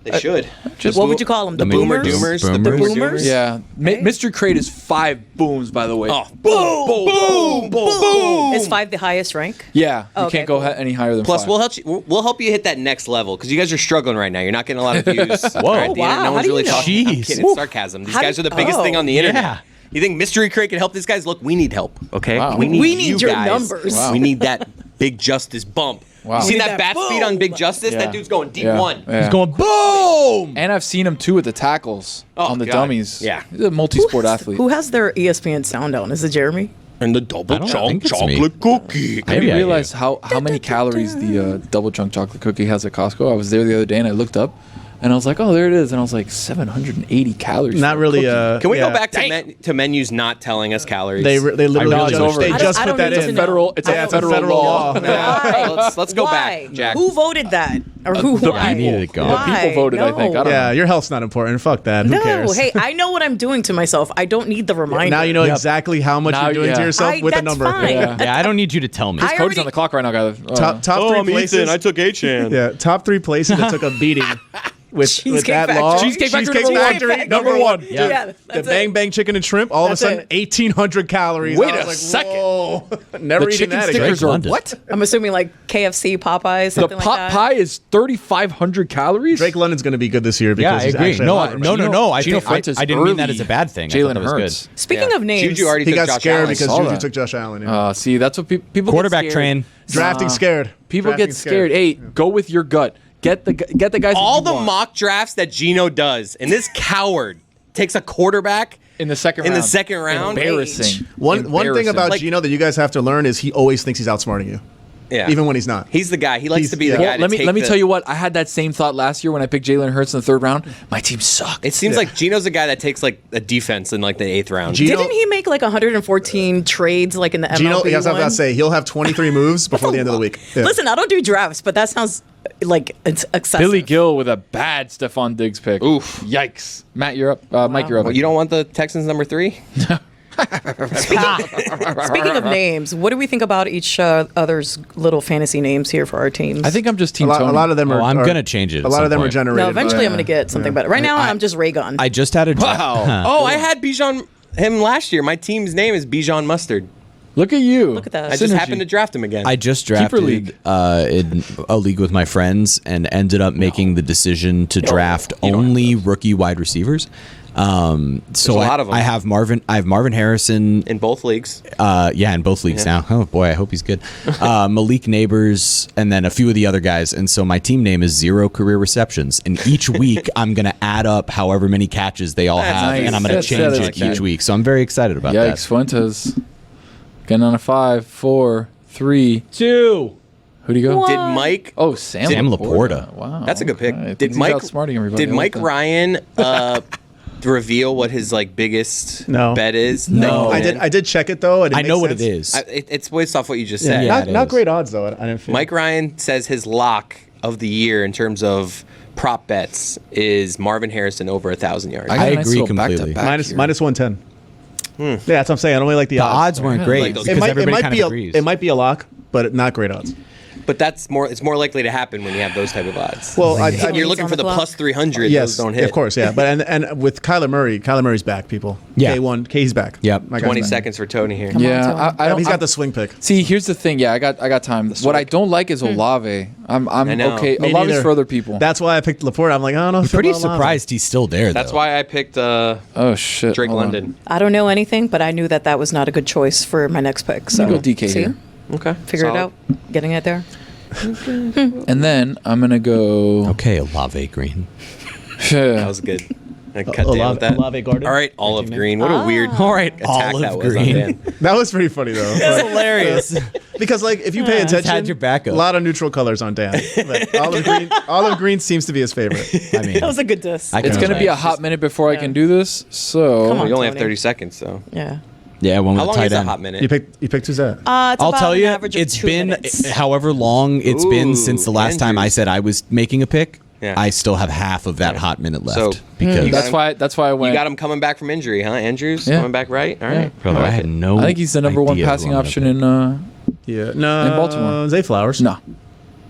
Speaker 6: They should.
Speaker 8: What would you call them? The
Speaker 6: Boomer
Speaker 8: Boomers?
Speaker 6: Doomers.
Speaker 5: The
Speaker 8: Boomers?
Speaker 6: Doomers.
Speaker 3: Yeah, Mystery Crate is 5 booms, by the way.
Speaker 6: Oh, boom, boom, boom, boom.
Speaker 8: Is 5 the highest rank?
Speaker 3: Yeah, you
Speaker 8: Okay,
Speaker 3: can't go
Speaker 8: cool.
Speaker 3: any higher than
Speaker 6: Plus,
Speaker 3: 5.
Speaker 6: we'll help you hit that next level because you guys are struggling right now. You're not getting a lot of views. Whoa,
Speaker 8: wow.
Speaker 6: No
Speaker 8: How
Speaker 6: one's
Speaker 8: do you
Speaker 6: really
Speaker 8: know?
Speaker 6: talking. I'm
Speaker 5: Jeez.
Speaker 6: kidding. It's sarcasm. These
Speaker 8: How
Speaker 6: guys
Speaker 8: do-
Speaker 6: are the biggest
Speaker 8: oh.
Speaker 6: thing on the internet.
Speaker 5: Yeah.
Speaker 6: You think Mystery Crate can help these guys? Look, we need help. Okay,
Speaker 3: Wow.
Speaker 8: We need
Speaker 6: you
Speaker 8: your
Speaker 6: guys.
Speaker 8: numbers.
Speaker 3: Wow.
Speaker 6: We need that Big Justice bump.
Speaker 3: Wow.
Speaker 6: You
Speaker 3: We
Speaker 6: see
Speaker 8: need
Speaker 6: that
Speaker 8: that
Speaker 6: bat speed on Big
Speaker 8: boom.
Speaker 6: Justice?
Speaker 3: Yeah.
Speaker 6: That dude's going deep
Speaker 3: Yeah.
Speaker 6: one.
Speaker 3: Yeah.
Speaker 5: He's going boom.
Speaker 3: And I've seen him too with the tackles on the
Speaker 6: God.
Speaker 3: dummies.
Speaker 6: Yeah.
Speaker 3: He's a multi-sport athlete.
Speaker 8: Who has their ESPN sound on? Is it Jeremy?
Speaker 6: And the double
Speaker 5: I don't
Speaker 6: chunk
Speaker 5: think it's me.
Speaker 6: chocolate cookie.
Speaker 3: I
Speaker 5: Maybe
Speaker 3: didn't
Speaker 5: I
Speaker 3: realize how many calories the double chunk chocolate cookie has at Costco. I was there the other day and I looked up. And I was like, oh, there it is. And I was like, 780 calories.
Speaker 1: Not
Speaker 3: for a
Speaker 1: really.
Speaker 3: cookie.
Speaker 6: Can we
Speaker 1: yeah.
Speaker 6: go back to menus not telling us calories?
Speaker 1: They literally
Speaker 3: I know, it's over.
Speaker 1: they
Speaker 3: I
Speaker 1: just
Speaker 8: don't
Speaker 1: put that
Speaker 8: need
Speaker 1: in.
Speaker 8: to know.
Speaker 3: It's a
Speaker 1: Yeah,
Speaker 3: federal law.
Speaker 8: Why?
Speaker 6: Let's go
Speaker 8: Why?
Speaker 6: back, Jack.
Speaker 8: Who voted that? Or who?
Speaker 3: The
Speaker 8: why?
Speaker 5: I needed it gone.
Speaker 3: The people voted, I think. I don't
Speaker 1: Yeah,
Speaker 3: know.
Speaker 1: your health's not important. Fuck that. Who
Speaker 8: No,
Speaker 1: cares?
Speaker 8: hey, I know what I'm doing to myself. I don't need the reminder.
Speaker 1: Now you know
Speaker 3: Yep.
Speaker 1: exactly how much
Speaker 3: Now,
Speaker 1: you're doing
Speaker 3: yeah.
Speaker 1: to yourself with a
Speaker 8: that's
Speaker 1: number.
Speaker 8: fine.
Speaker 3: Yeah.
Speaker 5: Yeah, I don't need you to tell me.
Speaker 8: I
Speaker 3: Cody's
Speaker 8: already-
Speaker 3: on the clock right now, guys.
Speaker 1: Top three places.
Speaker 6: took H-Chan.
Speaker 1: Yeah, top 3 places that took a beating with
Speaker 8: Cheesecake
Speaker 1: that
Speaker 8: Factory.
Speaker 1: law.
Speaker 3: Cheesecake Factory
Speaker 1: number one.
Speaker 8: Yeah,
Speaker 1: The
Speaker 8: that's
Speaker 1: bang
Speaker 8: it.
Speaker 1: bang chicken and shrimp. All
Speaker 8: That's
Speaker 1: of a sudden,
Speaker 8: it.
Speaker 1: 1,800 calories.
Speaker 3: Wait
Speaker 1: I
Speaker 3: a
Speaker 1: was
Speaker 3: second.
Speaker 1: Whoa. Never
Speaker 3: The
Speaker 1: eating
Speaker 3: chicken
Speaker 1: that
Speaker 3: stickers
Speaker 1: again.
Speaker 3: are
Speaker 5: London.
Speaker 3: what?
Speaker 8: I'm assuming like KFC, Popeyes,
Speaker 3: The
Speaker 8: something like
Speaker 3: pot
Speaker 8: that.
Speaker 3: pie is 3,500 calories.
Speaker 1: Drake London's going to be good this year
Speaker 5: Yeah,
Speaker 1: because
Speaker 5: I
Speaker 1: he's
Speaker 5: agree.
Speaker 1: actually
Speaker 5: No,
Speaker 1: alive.
Speaker 5: no. I
Speaker 3: Gino
Speaker 5: think
Speaker 3: Fuentes
Speaker 5: I didn't mean that
Speaker 3: early.
Speaker 5: as a bad thing. I
Speaker 3: Jalen
Speaker 5: thought that was good.
Speaker 3: Hurts.
Speaker 8: Speaking of names,
Speaker 6: Juju already
Speaker 1: He
Speaker 6: took
Speaker 1: got
Speaker 6: Josh
Speaker 1: scared
Speaker 6: Allen.
Speaker 1: because
Speaker 3: saw
Speaker 1: Juju
Speaker 3: that.
Speaker 1: took Josh Allen. Yeah.
Speaker 3: See, that's what people
Speaker 5: Quarterback
Speaker 3: get scared.
Speaker 5: train.
Speaker 1: Drafting scared.
Speaker 3: People
Speaker 1: Drafting
Speaker 3: get scared. Hey, go with your gut. Get the guys.
Speaker 6: All
Speaker 3: that
Speaker 6: the
Speaker 3: you want.
Speaker 6: mock drafts that Gino does, and this coward takes a quarterback
Speaker 3: in the second
Speaker 6: in
Speaker 3: round.
Speaker 6: the second round.
Speaker 3: Embarrassing.
Speaker 1: One thing
Speaker 3: Embarrassing.
Speaker 1: about
Speaker 6: Like-
Speaker 1: Gino that you guys have to learn is he always thinks he's outsmarting you,
Speaker 6: Yeah.
Speaker 1: even when he's not.
Speaker 6: He's the guy. He likes
Speaker 1: He's-
Speaker 6: to be the
Speaker 1: yeah.
Speaker 6: guy.
Speaker 3: Well,
Speaker 6: to
Speaker 3: let me
Speaker 6: take
Speaker 3: tell you what. I had that same thought last year when I picked Jalen Hurts in the third round. My team sucked.
Speaker 6: It seems like Gino's the guy that takes like a defense in like the 8th round.
Speaker 1: Gino-
Speaker 8: didn't he make like 114 trades like in the MLB
Speaker 1: Gino, that's what I was
Speaker 8: one?
Speaker 1: about to say. He'll have 23 moves before the end of the week. Yeah.
Speaker 8: Listen, I don't do drafts, but that sounds like it's excessive.
Speaker 3: Billy Gill with a bad Stephon Diggs pick.
Speaker 6: Oof.
Speaker 3: Yikes. Matt, you're up. Mike, you're up.
Speaker 6: Well, you don't want the Texans number 3?
Speaker 8: Speaking of names, what do we think about each other's little fantasy names here for our teams?
Speaker 3: I think I'm just
Speaker 1: a
Speaker 3: Team
Speaker 1: lot,
Speaker 3: Tony.
Speaker 1: a lot of them are.
Speaker 5: I'm
Speaker 1: are-
Speaker 5: gonna change it
Speaker 1: A
Speaker 5: at
Speaker 1: lot
Speaker 5: some
Speaker 1: of them are
Speaker 5: point.
Speaker 1: generated.
Speaker 8: no, eventually
Speaker 1: by-
Speaker 8: I'm going to get something better. Right now, I'm just Raygun.
Speaker 5: I just had a
Speaker 6: Wow. Oh, I had Bijan him last year. My team's name is Bijan Mustard.
Speaker 3: Look at you.
Speaker 8: Look at that.
Speaker 6: I just
Speaker 3: Synergy.
Speaker 6: happened to draft him again.
Speaker 5: I just
Speaker 3: Keeper
Speaker 5: drafted
Speaker 3: league.
Speaker 5: in a league with my friends and ended up making the decision to draft only rookie wide receivers. So
Speaker 6: a lot of them.
Speaker 5: I have Marvin Harrison.
Speaker 6: in both leagues.
Speaker 5: In both leagues now. Oh boy, I hope he's good. Malik Neighbors, and then a few of the other guys. And so my team name is 0 career receptions. And each week I'm gonna add up however many catches they all
Speaker 6: That's
Speaker 5: have,
Speaker 6: nice.
Speaker 5: and I'm gonna
Speaker 3: That's
Speaker 5: change
Speaker 3: really
Speaker 5: it
Speaker 3: cute.
Speaker 5: each week. So I'm very excited about
Speaker 3: Yikes,
Speaker 5: that.
Speaker 3: Fuentes. Getting on a 5, 4, 3,
Speaker 5: 2.
Speaker 3: Who do you go?
Speaker 8: What?
Speaker 6: Did Mike?
Speaker 3: Oh, Sam
Speaker 5: Laporta.
Speaker 3: Wow.
Speaker 6: That's a good pick.
Speaker 3: okay.
Speaker 6: Did
Speaker 3: He's
Speaker 6: Mike?
Speaker 3: outsmarting everybody.
Speaker 6: Did
Speaker 3: I like
Speaker 6: Mike
Speaker 3: that.
Speaker 6: Ryan reveal what his like biggest
Speaker 1: No.
Speaker 6: bet is?
Speaker 3: No.
Speaker 1: I did check it though. And
Speaker 5: I know what it is.
Speaker 6: It's based off what you just said.
Speaker 5: Yeah, it
Speaker 1: Not
Speaker 5: is.
Speaker 1: great odds though. I didn't feel.
Speaker 6: Mike Ryan says his lock of the year in terms of prop bets is Marvin Harrison over 1,000 yards.
Speaker 3: got a
Speaker 5: I
Speaker 3: nice
Speaker 5: agree
Speaker 3: little
Speaker 5: completely.
Speaker 3: back-to-back here.
Speaker 1: minus 110. Yeah, that's what I'm saying. I don't really like the
Speaker 5: The
Speaker 1: odds.
Speaker 5: odds weren't
Speaker 3: Yeah,
Speaker 5: great
Speaker 6: like those-
Speaker 5: because everybody kind
Speaker 1: be
Speaker 5: of agrees.
Speaker 1: it might be a lock, but not great odds.
Speaker 6: But that's more. It's more likely to happen when you have those type of odds.
Speaker 1: Well,
Speaker 6: you're looking
Speaker 8: on
Speaker 6: for
Speaker 8: the
Speaker 6: the
Speaker 8: clock.
Speaker 6: plus 300.
Speaker 1: yes,
Speaker 6: Those don't hit.
Speaker 1: of course, yeah. But and with Kyler Murray's back, people.
Speaker 5: Yeah.
Speaker 1: K1, he's back.
Speaker 5: Yep.
Speaker 1: My guy's
Speaker 6: 20
Speaker 1: back.
Speaker 6: seconds for Tony here.
Speaker 3: Yeah, I don't.
Speaker 1: He's got the swing pick.
Speaker 3: See, here's the thing. Yeah, I got time. What I don't like is Olave. I'm
Speaker 6: know.
Speaker 3: okay.
Speaker 1: Me
Speaker 3: Olave's
Speaker 1: neither.
Speaker 3: for other people.
Speaker 1: That's why I picked Laporte. I'm like, I don't know.
Speaker 5: I'm pretty surprised he's still there.
Speaker 6: That's
Speaker 5: though.
Speaker 6: why I picked
Speaker 3: Oh shit.
Speaker 6: Drake
Speaker 3: Hold on.
Speaker 6: London.
Speaker 8: I don't know anything, but I knew that was not a good choice for my next pick. So
Speaker 3: I'm gonna go DK
Speaker 8: see?
Speaker 3: here.
Speaker 6: Okay.
Speaker 8: Figure it
Speaker 6: Solid.
Speaker 8: out. Getting it there.
Speaker 3: And then I'm gonna go.
Speaker 5: Okay, Olave Green.
Speaker 6: That was good. I cut down with that.
Speaker 1: Olave Garden.
Speaker 6: All right, olive green. What a weird
Speaker 5: All right,
Speaker 6: attack
Speaker 5: olive
Speaker 6: that was on
Speaker 5: green.
Speaker 6: Dan.
Speaker 1: That was pretty funny though.
Speaker 5: Hilarious.
Speaker 1: Because like if you pay attention,
Speaker 5: had your backup.
Speaker 1: a lot of neutral colors on Dan. But olive green seems to be his favorite.
Speaker 5: I mean,
Speaker 8: That was a good diss.
Speaker 5: I
Speaker 3: It's
Speaker 5: can
Speaker 3: gonna be a
Speaker 5: imagine.
Speaker 3: hot minute before I can do this. So
Speaker 8: Come on.
Speaker 6: You only have
Speaker 8: Tony.
Speaker 6: 30 seconds, so.
Speaker 8: Yeah.
Speaker 5: Yeah, one with
Speaker 6: How
Speaker 5: the
Speaker 6: long
Speaker 5: tight
Speaker 6: is a
Speaker 5: end.
Speaker 6: hot minute?
Speaker 1: You picked who's that?
Speaker 8: It's
Speaker 5: I'll
Speaker 8: about
Speaker 5: tell
Speaker 8: an
Speaker 5: you,
Speaker 8: average of
Speaker 5: it's
Speaker 8: 2
Speaker 5: been
Speaker 8: minutes.
Speaker 5: however long it's been since the last time I
Speaker 6: Andrews.
Speaker 5: said I was making a pick.
Speaker 6: Yeah.
Speaker 5: I still have half of that hot minute left
Speaker 6: So,
Speaker 5: because
Speaker 6: you got
Speaker 3: that's why I went.
Speaker 6: You got him coming back from injury, huh? Andrews
Speaker 3: Yeah.
Speaker 6: coming back right? All right.
Speaker 5: brother, I had no.
Speaker 3: I think he's the number one
Speaker 5: idea who
Speaker 3: passing
Speaker 5: I'm gonna
Speaker 3: option
Speaker 5: pick.
Speaker 3: in.
Speaker 1: Yeah, no,
Speaker 3: In Baltimore.
Speaker 1: Zay Flowers.
Speaker 3: No.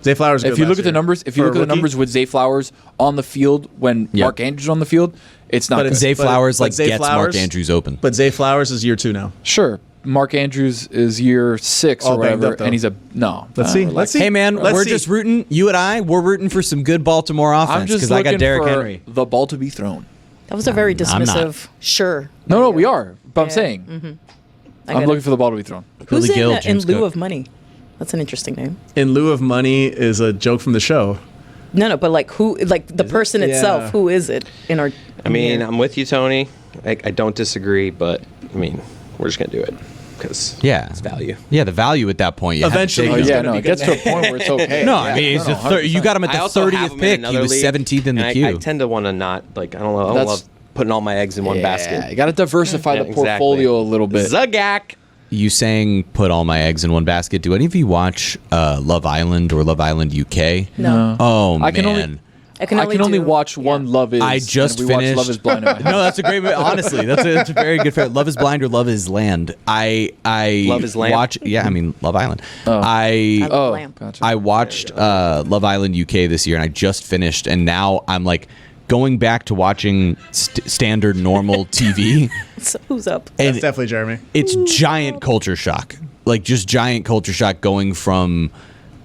Speaker 1: Zay Flowers.
Speaker 3: If you look at the numbers, with Zay Flowers on the field when
Speaker 5: Yeah.
Speaker 3: Mark Andrews on the field, it's not
Speaker 1: But
Speaker 3: good.
Speaker 1: it's
Speaker 5: Zay Flowers
Speaker 1: but
Speaker 5: like
Speaker 1: Zay
Speaker 5: gets Mark
Speaker 1: Flowers-
Speaker 5: Andrews open.
Speaker 1: But Zay Flowers is year 2 now.
Speaker 3: Sure. Mark Andrews is year 6
Speaker 1: All
Speaker 3: or
Speaker 1: banged
Speaker 3: whatever,
Speaker 1: up, though.
Speaker 3: and he's a no.
Speaker 1: Let's see.
Speaker 3: relax.
Speaker 1: Let's see.
Speaker 5: Hey man,
Speaker 1: Let's
Speaker 5: we're
Speaker 1: see.
Speaker 5: just rooting. You and we're rooting for some good Baltimore
Speaker 3: I'm
Speaker 5: offense
Speaker 3: just
Speaker 5: because I
Speaker 3: looking
Speaker 5: got Derrick
Speaker 3: for
Speaker 5: Henry.
Speaker 3: the ball to be thrown.
Speaker 8: That was a very
Speaker 5: I'm not.
Speaker 8: dismissive. Sure.
Speaker 3: No, we are. But I'm
Speaker 8: Yeah.
Speaker 3: saying
Speaker 8: I
Speaker 3: I'm
Speaker 8: get
Speaker 3: looking
Speaker 8: it.
Speaker 3: for the ball to be thrown.
Speaker 8: Who's
Speaker 5: Billy Gill,
Speaker 8: in
Speaker 5: James
Speaker 8: lieu
Speaker 5: Cook.
Speaker 8: of money? That's an interesting name.
Speaker 1: In lieu of money is a joke from the show.
Speaker 8: No, but like who? Like the person itself.
Speaker 1: Yeah.
Speaker 8: Who is it in our?
Speaker 6: I mean, I'm with you, Tony. I don't disagree, but I mean, we're just going to do it. because
Speaker 5: Yeah.
Speaker 6: it's value.
Speaker 5: Yeah, the value at that point. You have to
Speaker 1: Eventually,
Speaker 5: take
Speaker 3: Oh
Speaker 1: he's
Speaker 5: him.
Speaker 3: yeah,
Speaker 1: gonna
Speaker 3: no,
Speaker 1: be
Speaker 3: it gets to a point where it's okay.
Speaker 5: No,
Speaker 3: Yeah,
Speaker 5: I mean,
Speaker 3: no, 100%.
Speaker 5: you got him at
Speaker 6: I
Speaker 5: the
Speaker 6: also have
Speaker 5: 30th
Speaker 6: him in
Speaker 5: pick. He
Speaker 6: another
Speaker 5: was
Speaker 6: league,
Speaker 5: 17th in the
Speaker 6: and
Speaker 5: queue.
Speaker 6: I tend to want to not like. I don't
Speaker 3: That's-
Speaker 6: love putting all my eggs in one
Speaker 3: Yeah,
Speaker 6: basket.
Speaker 3: you got to diversify
Speaker 6: Yeah,
Speaker 3: the portfolio a little bit.
Speaker 6: Zagak.
Speaker 5: You saying put all my eggs in one basket. Do any of you watch Love Island or Love Island UK?
Speaker 8: No.
Speaker 5: Oh,
Speaker 3: I can
Speaker 5: man.
Speaker 3: only-
Speaker 8: I can only,
Speaker 3: watch one Love Is.
Speaker 5: I just
Speaker 3: and we
Speaker 5: finished.
Speaker 3: watched Love Is Blind. In my
Speaker 5: No,
Speaker 3: house.
Speaker 5: that's a great movie. Honestly, that's a very good favorite. Love Is Blind or Love Is Land. I
Speaker 6: Love Is Lamp?
Speaker 5: watch. Yeah, I mean Love Island.
Speaker 3: Oh.
Speaker 8: I love
Speaker 3: Oh,
Speaker 8: Lamp.
Speaker 3: gotcha.
Speaker 5: I watched Love Island UK this year, and I just finished, and now I'm like going back to watching standard normal TV.
Speaker 8: So who's up?
Speaker 5: And
Speaker 1: That's definitely Jeremy.
Speaker 5: it's giant culture shock, like just giant culture shock going from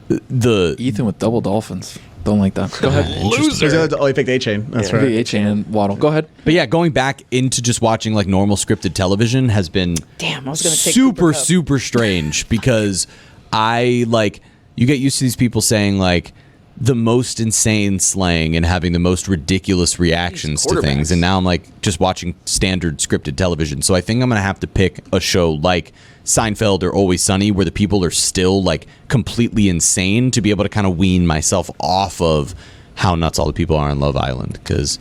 Speaker 5: the
Speaker 3: Ethan with double dolphins. Don't like that. Go ahead.
Speaker 1: Oh, he picked A-Chain. That's right.
Speaker 3: A-Chain and Waddle. Go ahead.
Speaker 5: But yeah, going back into just watching like normal scripted television has been
Speaker 8: Damn, I was gonna take
Speaker 5: super
Speaker 8: Cooper Kupp.
Speaker 5: super strange because I like you get used to these people saying like the most insane slang and having the most ridiculous reactions to things, and now I'm like just watching standard scripted television. So I think I'm gonna have to pick a show like Seinfeld or Always Sunny where the people are still like completely insane to be able to kind of wean myself off of how nuts all the people are on Love Island because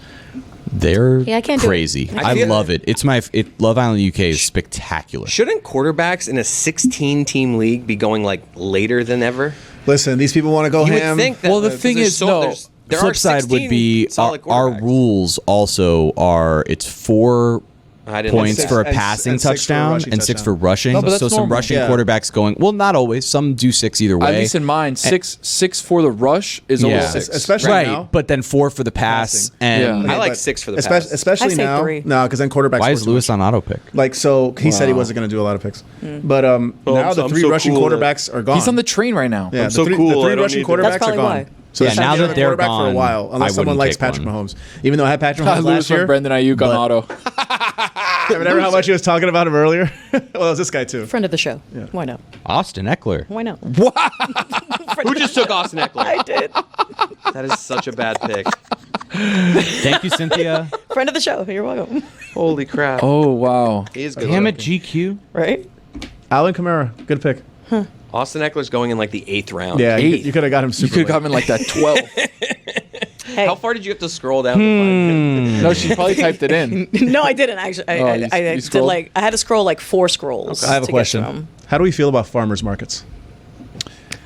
Speaker 5: they're
Speaker 8: Yeah, I can't do it.
Speaker 5: crazy.
Speaker 6: I
Speaker 5: I
Speaker 6: feel-
Speaker 5: love it. It's Love Island UK is spectacular.
Speaker 6: Shouldn't quarterbacks in a 16-team league be going like later than ever?
Speaker 1: Listen, these people want to go
Speaker 6: You
Speaker 1: ham.
Speaker 6: would think that.
Speaker 3: Well, the
Speaker 6: because
Speaker 3: thing
Speaker 6: there's
Speaker 3: is,
Speaker 6: so,
Speaker 3: no.
Speaker 6: there's- there
Speaker 5: Flip
Speaker 6: are
Speaker 5: side would
Speaker 6: 16
Speaker 5: be
Speaker 6: solid
Speaker 5: our
Speaker 6: quarterbacks.
Speaker 5: rules also are it's 4
Speaker 6: I didn't
Speaker 5: points
Speaker 6: know that.
Speaker 5: for a
Speaker 1: And
Speaker 5: passing
Speaker 1: and 6 for a
Speaker 5: touchdown
Speaker 1: rushing
Speaker 5: and 6
Speaker 1: touchdown.
Speaker 5: for rushing.
Speaker 3: No, but that's
Speaker 5: So some
Speaker 3: normal.
Speaker 5: rushing
Speaker 1: Yeah.
Speaker 5: quarterbacks going, well, not always. Some do 6 either way.
Speaker 3: At least in mine, six for the rush is always
Speaker 5: Yeah.
Speaker 3: 6.
Speaker 1: Especially
Speaker 5: right,
Speaker 1: now.
Speaker 5: but then 4 for the pass.
Speaker 1: Passing.
Speaker 5: And
Speaker 3: Yeah.
Speaker 6: I like
Speaker 1: but
Speaker 6: 6 for the
Speaker 1: espe-
Speaker 6: pass.
Speaker 1: Especially
Speaker 8: I say
Speaker 1: now.
Speaker 8: 3.
Speaker 1: No, because then quarterbacks.
Speaker 5: why
Speaker 1: score
Speaker 5: is
Speaker 1: too
Speaker 5: Lewis
Speaker 1: much.
Speaker 5: on auto pick?
Speaker 1: Like, so he said he
Speaker 3: Wow.
Speaker 1: wasn't going to do a lot of picks. But now the
Speaker 6: I'm
Speaker 1: 3
Speaker 6: so
Speaker 1: rushing
Speaker 6: cool that-
Speaker 1: quarterbacks are gone.
Speaker 3: He's on the train right now.
Speaker 1: Yeah,
Speaker 6: so
Speaker 1: the
Speaker 6: cool, I
Speaker 1: 3
Speaker 6: don't
Speaker 1: rushing
Speaker 6: need to-
Speaker 1: quarterbacks
Speaker 8: That's
Speaker 1: are
Speaker 8: probably
Speaker 1: gone.
Speaker 8: why.
Speaker 1: So
Speaker 5: Yeah,
Speaker 1: it's not
Speaker 5: now
Speaker 1: gonna
Speaker 5: that
Speaker 1: be a
Speaker 5: they're
Speaker 1: quarterback for a
Speaker 5: gone,
Speaker 1: while,
Speaker 5: I
Speaker 1: unless someone
Speaker 5: wouldn't
Speaker 1: likes
Speaker 5: pick
Speaker 1: Patrick
Speaker 5: one.
Speaker 1: Mahomes. Even though I had Patrick Mahomes
Speaker 3: Lewis
Speaker 1: last year.
Speaker 3: from Brendan Ayuk on
Speaker 1: but-
Speaker 3: auto.
Speaker 1: Remember how much he was talking about him earlier? Well, it was this guy too.
Speaker 8: Friend of the show. Why not?
Speaker 5: Austin Eckler.
Speaker 8: Why not?
Speaker 6: Who just took Austin Eckler?
Speaker 8: I did.
Speaker 6: That is such a bad pick.
Speaker 5: Thank you, Cynthia.
Speaker 8: Friend of the show. You're welcome.
Speaker 6: Holy crap.
Speaker 3: Oh, wow.
Speaker 6: He is good.
Speaker 5: Damn it, GQ.
Speaker 8: Right?
Speaker 1: Alvin Kamara, good pick.
Speaker 6: Austin Eckler's going in like the 8th round.
Speaker 1: Yeah,
Speaker 3: Eight.
Speaker 1: you could have got him
Speaker 3: You
Speaker 1: super
Speaker 3: could have
Speaker 1: late.
Speaker 3: got him in like that 12.
Speaker 8: Hey.
Speaker 6: How far did you have to scroll down to find him?
Speaker 3: No, she probably typed it in.
Speaker 8: No, I didn't actually.
Speaker 3: Oh, you
Speaker 8: I did
Speaker 3: scrolled?
Speaker 8: like I had to scroll like 4 scrolls.
Speaker 1: I have a
Speaker 8: to get to
Speaker 1: question.
Speaker 8: them.
Speaker 1: How do we feel about farmers markets?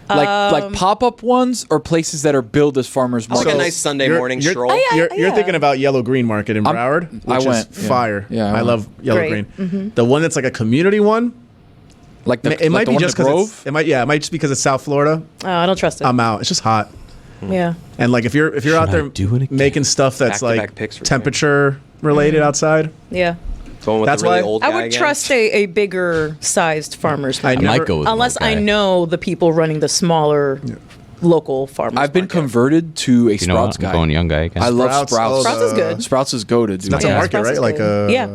Speaker 3: Like pop-up ones or places that are billed as farmers
Speaker 6: Like
Speaker 3: markets.
Speaker 6: a nice Sunday
Speaker 1: you're-
Speaker 6: morning
Speaker 1: you're-
Speaker 6: stroll.
Speaker 8: yeah.
Speaker 1: You're thinking about Yellow Green Market in Broward, which
Speaker 3: I
Speaker 1: is
Speaker 3: went, yeah.
Speaker 1: fire.
Speaker 3: Yeah, I
Speaker 1: I
Speaker 3: went.
Speaker 1: love Yellow
Speaker 8: Great.
Speaker 1: Green. The one that's like a community one,
Speaker 3: Like the,
Speaker 1: it
Speaker 3: like
Speaker 1: might
Speaker 3: the
Speaker 1: be
Speaker 3: one in
Speaker 1: just
Speaker 3: the
Speaker 1: because
Speaker 3: Grove.
Speaker 1: it might just because it's South Florida.
Speaker 8: Oh, I don't trust it.
Speaker 1: I'm out. It's just hot.
Speaker 8: Yeah.
Speaker 1: And like if you're out
Speaker 5: I
Speaker 1: there
Speaker 5: do it again?
Speaker 1: making stuff that's
Speaker 6: Back-to-back
Speaker 1: like
Speaker 6: picks for
Speaker 1: temperature related outside,
Speaker 8: Yeah.
Speaker 6: The one with
Speaker 1: That's
Speaker 6: the really
Speaker 1: why-
Speaker 6: old
Speaker 8: I
Speaker 6: guy
Speaker 8: would
Speaker 6: again.
Speaker 8: trust a bigger sized farmer's
Speaker 1: I
Speaker 8: market.
Speaker 1: never-
Speaker 5: might go with
Speaker 8: Unless
Speaker 5: one
Speaker 8: I
Speaker 5: guy.
Speaker 8: know the people running the smaller local farmers
Speaker 3: I've been
Speaker 8: market.
Speaker 3: converted to a
Speaker 5: You know what?
Speaker 3: Sprouts
Speaker 5: I'm
Speaker 3: guy.
Speaker 5: going young guy again.
Speaker 3: I love
Speaker 1: Sprouts,
Speaker 3: Sprouts.
Speaker 1: oh,
Speaker 8: Sprouts is good.
Speaker 3: Sprouts is goated, dude.
Speaker 1: that's a
Speaker 8: Yeah,
Speaker 1: market,
Speaker 8: Sprouts
Speaker 1: right?
Speaker 8: is
Speaker 1: Like
Speaker 8: good.
Speaker 1: a
Speaker 8: Yeah.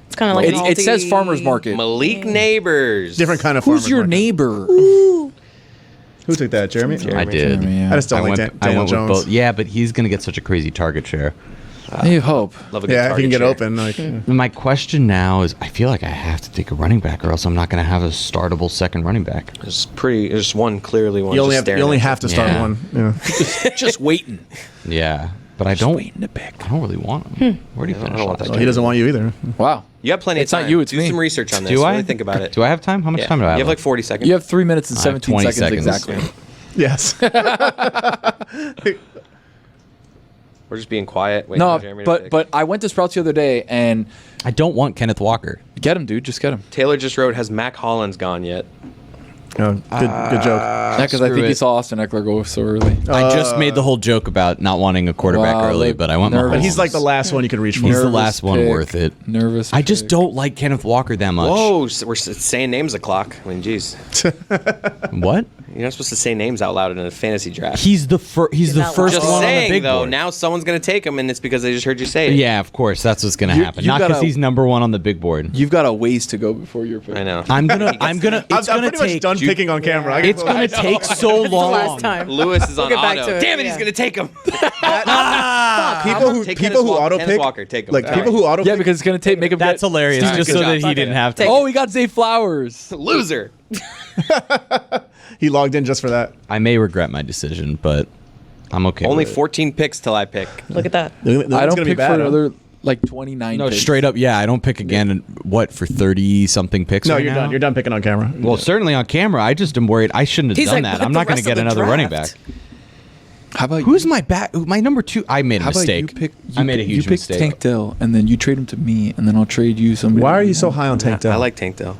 Speaker 8: It's kind of like
Speaker 3: It says farmers market.
Speaker 6: Malik Neighbors.
Speaker 1: different kind of
Speaker 3: Who's
Speaker 1: farmers
Speaker 3: your
Speaker 1: market.
Speaker 3: neighbor?
Speaker 1: Who took that, Jeremy?
Speaker 5: I did.
Speaker 1: I just don't like Daniel Jones.
Speaker 5: Yeah, but he's going to get such a crazy target share.
Speaker 3: You hope.
Speaker 6: Love a good
Speaker 1: Yeah, if he can
Speaker 6: target
Speaker 1: get
Speaker 6: share.
Speaker 1: open. Like,
Speaker 5: My question now is, I feel like I have to take a running back, or else I'm not going to have a startable second running back.
Speaker 6: There's one clearly one.
Speaker 1: you only
Speaker 6: just
Speaker 1: have
Speaker 6: staring at
Speaker 1: to start
Speaker 5: Yeah.
Speaker 1: one. Yeah.
Speaker 3: Just waiting.
Speaker 5: Yeah, but I don't.
Speaker 3: waiting to pick.
Speaker 5: I don't really want him. Where do you
Speaker 6: I
Speaker 5: finish?
Speaker 6: don't want
Speaker 5: last?
Speaker 6: that
Speaker 1: Well, he doesn't want you either.
Speaker 3: Wow.
Speaker 6: You have plenty
Speaker 3: It's
Speaker 6: of time.
Speaker 3: not you, it's
Speaker 6: do
Speaker 3: me.
Speaker 6: some research on this.
Speaker 5: Do I
Speaker 6: Really think about it.
Speaker 5: Do I have time? How much time do I have?
Speaker 6: You have like 40 seconds.
Speaker 3: You have 3 minutes and
Speaker 5: I have
Speaker 3: 17
Speaker 5: 20
Speaker 3: seconds,
Speaker 5: seconds.
Speaker 3: exactly.
Speaker 1: Yes.
Speaker 6: We're just being quiet. Waiting
Speaker 3: No,
Speaker 6: for Jeremy to pick.
Speaker 3: but I went to Sprouts the other day and
Speaker 5: I don't want Kenneth Walker.
Speaker 3: get him, dude. Just get him.
Speaker 6: Taylor just wrote, "Has Mac Hollins gone yet?"
Speaker 1: Oh, good joke.
Speaker 3: Yeah, because I
Speaker 5: screw
Speaker 3: think he
Speaker 5: it.
Speaker 3: saw Austin Eckler go so early.
Speaker 5: I just made the whole joke about not wanting a quarterback
Speaker 3: Wow,
Speaker 5: early,
Speaker 3: like,
Speaker 5: but I went
Speaker 3: nervous.
Speaker 1: But
Speaker 5: Mahomes.
Speaker 1: he's like the last one you could reach for.
Speaker 5: He's the
Speaker 3: Nervous
Speaker 5: last one
Speaker 3: pick.
Speaker 5: worth it.
Speaker 3: Nervous.
Speaker 5: I just
Speaker 3: pick.
Speaker 5: don't like Kenneth Walker that much.
Speaker 6: Whoa, so we're saying names o'clock. I mean, geez,
Speaker 5: What?
Speaker 6: you're not supposed to say names out loud in a fantasy draft.
Speaker 5: He's the He's the
Speaker 8: not
Speaker 5: first
Speaker 6: Just
Speaker 5: one on the
Speaker 6: saying,
Speaker 5: big
Speaker 6: though.
Speaker 5: board.
Speaker 6: Now someone's gonna take him, and it's because they just heard you say it.
Speaker 5: Yeah, of course. That's what's gonna
Speaker 3: You-
Speaker 5: happen.
Speaker 3: you
Speaker 5: Not because
Speaker 3: gotta-
Speaker 5: he's number one on the big board.
Speaker 3: You've got a ways to go before your pick.
Speaker 6: I know.
Speaker 5: I'm gonna. It's
Speaker 1: I'm
Speaker 5: gonna
Speaker 1: pretty much
Speaker 5: take.
Speaker 1: done picking on camera.
Speaker 5: It's gonna take so
Speaker 8: the
Speaker 5: long.
Speaker 8: last time.
Speaker 6: Lewis is on
Speaker 8: get back
Speaker 6: auto.
Speaker 8: to it,
Speaker 6: Damn it,
Speaker 8: yeah.
Speaker 6: he's gonna take him.
Speaker 8: Fuck.
Speaker 6: Take
Speaker 1: people who
Speaker 6: Kenneth
Speaker 1: auto
Speaker 6: Kenneth
Speaker 1: pick
Speaker 6: Walker, take him.
Speaker 1: like
Speaker 6: All
Speaker 1: people who auto
Speaker 3: Yeah,
Speaker 1: pick.
Speaker 3: because it's gonna make him.
Speaker 5: That's
Speaker 3: get,
Speaker 5: hilarious,
Speaker 6: Alright,
Speaker 5: just
Speaker 6: good
Speaker 5: so
Speaker 6: job.
Speaker 5: that he didn't have to.
Speaker 3: Oh, he got Zay Flowers.
Speaker 6: Loser.
Speaker 1: He logged in just for that.
Speaker 5: I may regret my decision, but I'm okay.
Speaker 6: Only
Speaker 5: with it.
Speaker 6: 14 picks till I pick.
Speaker 8: Look at that.
Speaker 1: It's
Speaker 3: I don't
Speaker 1: gonna be
Speaker 3: pick
Speaker 1: bad,
Speaker 3: for
Speaker 1: huh?
Speaker 3: another like 29.
Speaker 5: No,
Speaker 3: picks.
Speaker 5: straight up, yeah. I don't pick again. What for 30 something picks?
Speaker 1: No,
Speaker 5: right
Speaker 1: you're
Speaker 5: now?
Speaker 1: done. You're done picking on camera.
Speaker 5: Well, certainly on camera. I just am worried. I shouldn't have
Speaker 8: He's
Speaker 5: done
Speaker 8: like,
Speaker 5: that.
Speaker 8: "But
Speaker 5: I'm
Speaker 8: the
Speaker 5: not going
Speaker 8: rest
Speaker 5: to
Speaker 8: of
Speaker 5: get
Speaker 8: the
Speaker 5: another running back.
Speaker 8: draft."
Speaker 3: How about
Speaker 5: Who's my back? My number 2. I made a
Speaker 3: How about
Speaker 5: mistake.
Speaker 3: you pick?
Speaker 5: I made a huge
Speaker 3: you pick
Speaker 5: mistake.
Speaker 3: Tank Dell, and then you trade him to me, and then I'll trade you somebody.
Speaker 1: Why are you so high on Tank Dell?
Speaker 6: I like Tank Dell.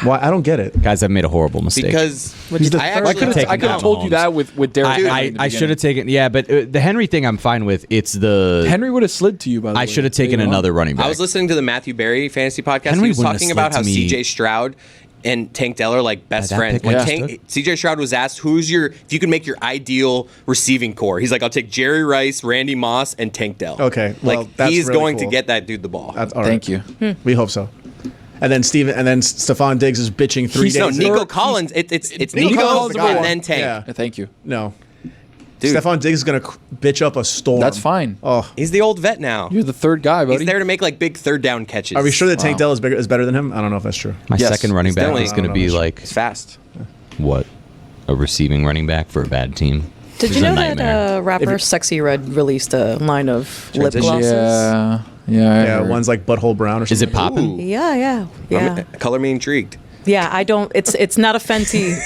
Speaker 1: Why? I don't get it.
Speaker 5: Guys, I've made a horrible mistake.
Speaker 6: Because
Speaker 1: He's the
Speaker 6: I
Speaker 1: third
Speaker 6: actually
Speaker 1: guy.
Speaker 5: taken
Speaker 3: I could have
Speaker 5: down
Speaker 3: told you
Speaker 5: Mahomes.
Speaker 3: that with Derrick. Henry in the
Speaker 5: I should have
Speaker 3: beginning.
Speaker 5: taken. Yeah, but the Henry thing I'm fine with. It's the
Speaker 3: Henry would have slid to you. By the way,
Speaker 5: I should have taken
Speaker 3: later on.
Speaker 5: another running back.
Speaker 6: I was listening to the Matthew Berry fantasy podcast.
Speaker 5: Henry
Speaker 6: He was
Speaker 5: wouldn't have
Speaker 6: talking about how
Speaker 5: slid to me.
Speaker 6: CJ Stroud and Tank Dell are like best
Speaker 5: That
Speaker 6: friends.
Speaker 5: pick
Speaker 6: When
Speaker 5: I
Speaker 6: Tank, CJ Stroud was asked, if you could make your ideal receiving core, he's like, I'll take Jerry Rice, Randy Moss, and Tank Dell.
Speaker 1: Okay, well,
Speaker 6: like
Speaker 1: that's
Speaker 6: he's
Speaker 1: really
Speaker 6: going to
Speaker 1: cool.
Speaker 6: get that dude the ball.
Speaker 1: That's all right.
Speaker 3: Thank you.
Speaker 1: We hope so. And then Stephon Diggs is bitching 3 days.
Speaker 6: No,
Speaker 1: in.
Speaker 6: Nico Collins. It's
Speaker 1: Nico
Speaker 6: Nico
Speaker 1: Collins is the guy.
Speaker 6: and then Tank.
Speaker 1: Yeah.
Speaker 3: Thank you.
Speaker 1: No.
Speaker 6: Dude.
Speaker 1: Stephon Diggs is gonna bitch up a storm.
Speaker 3: That's fine.
Speaker 1: Oh,
Speaker 6: He's the old vet now.
Speaker 3: You're the third guy, buddy.
Speaker 6: He's there to make like big third down catches.
Speaker 1: are we sure that Tank Dell is better than him? I don't know if that's true.
Speaker 5: My
Speaker 3: Yes.
Speaker 5: second running back
Speaker 6: definitely-
Speaker 5: is going to be like
Speaker 6: He's fast.
Speaker 5: what? A receiving running back for a bad team.
Speaker 8: Did
Speaker 5: This
Speaker 8: you
Speaker 5: is a
Speaker 8: know that
Speaker 5: nightmare.
Speaker 8: rapper Sexy Red released a line of lip
Speaker 6: Transition.
Speaker 8: glosses?
Speaker 3: Yeah. I
Speaker 1: Yeah,
Speaker 3: heard.
Speaker 1: one's like butthole brown or something.
Speaker 5: Is it popping?
Speaker 8: Yeah.
Speaker 6: Color me intrigued.
Speaker 8: Yeah, I don't. It's not a Fenty.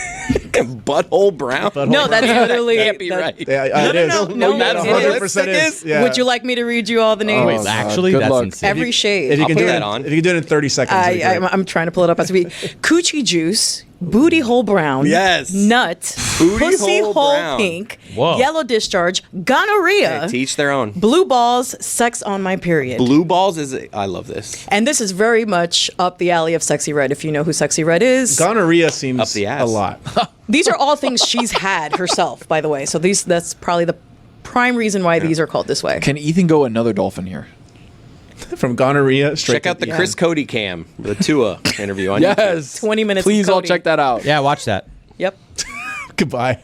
Speaker 6: Butthole brown.
Speaker 8: No, that's literally.
Speaker 6: Can't be
Speaker 8: that-
Speaker 6: right.
Speaker 1: Yeah, it
Speaker 8: No,
Speaker 1: is.
Speaker 8: no, no,
Speaker 6: That's
Speaker 8: it
Speaker 6: what
Speaker 8: is.
Speaker 6: lipstick is?
Speaker 1: Yeah.
Speaker 8: Would you like me to read you all the names?
Speaker 5: Wait,
Speaker 3: God,
Speaker 5: actually,
Speaker 3: good
Speaker 5: that's
Speaker 3: luck.
Speaker 5: insane.
Speaker 8: Every shade.
Speaker 1: If you
Speaker 6: I'll
Speaker 1: can
Speaker 6: put
Speaker 1: do
Speaker 6: that
Speaker 1: it,
Speaker 6: on.
Speaker 1: if you can do it in 30 seconds, it'd be great.
Speaker 8: I'm trying to pull it up as we. Coochie juice, booty hole brown.
Speaker 6: Yes.
Speaker 8: Nut.
Speaker 6: Booty
Speaker 8: pussy
Speaker 6: hole
Speaker 8: hole
Speaker 6: brown.
Speaker 8: pink.
Speaker 5: Whoa.
Speaker 8: Yellow discharge. Gonorrhea.
Speaker 6: Hey, to each their own.
Speaker 8: Blue balls. Sex on my period.
Speaker 6: Blue balls is. I love this.
Speaker 8: And this is very much up the alley of Sexy Red. If you know who Sexy Red is,
Speaker 1: Gonorrhea seems
Speaker 6: Up the ass.
Speaker 1: a lot.
Speaker 8: these are all things she's had herself, by the way. So that's probably the prime reason why these are called this way.
Speaker 3: Can Ethan go another dolphin here?
Speaker 1: From gonorrhea straight
Speaker 6: Check
Speaker 1: to
Speaker 6: out the Chris Cody cam, the Tua interview on YouTube.
Speaker 3: Yes.
Speaker 8: 20 minutes of
Speaker 3: Please all
Speaker 8: Cody.
Speaker 3: check that out.
Speaker 5: Yeah, watch that.
Speaker 8: Yep.
Speaker 1: Goodbye.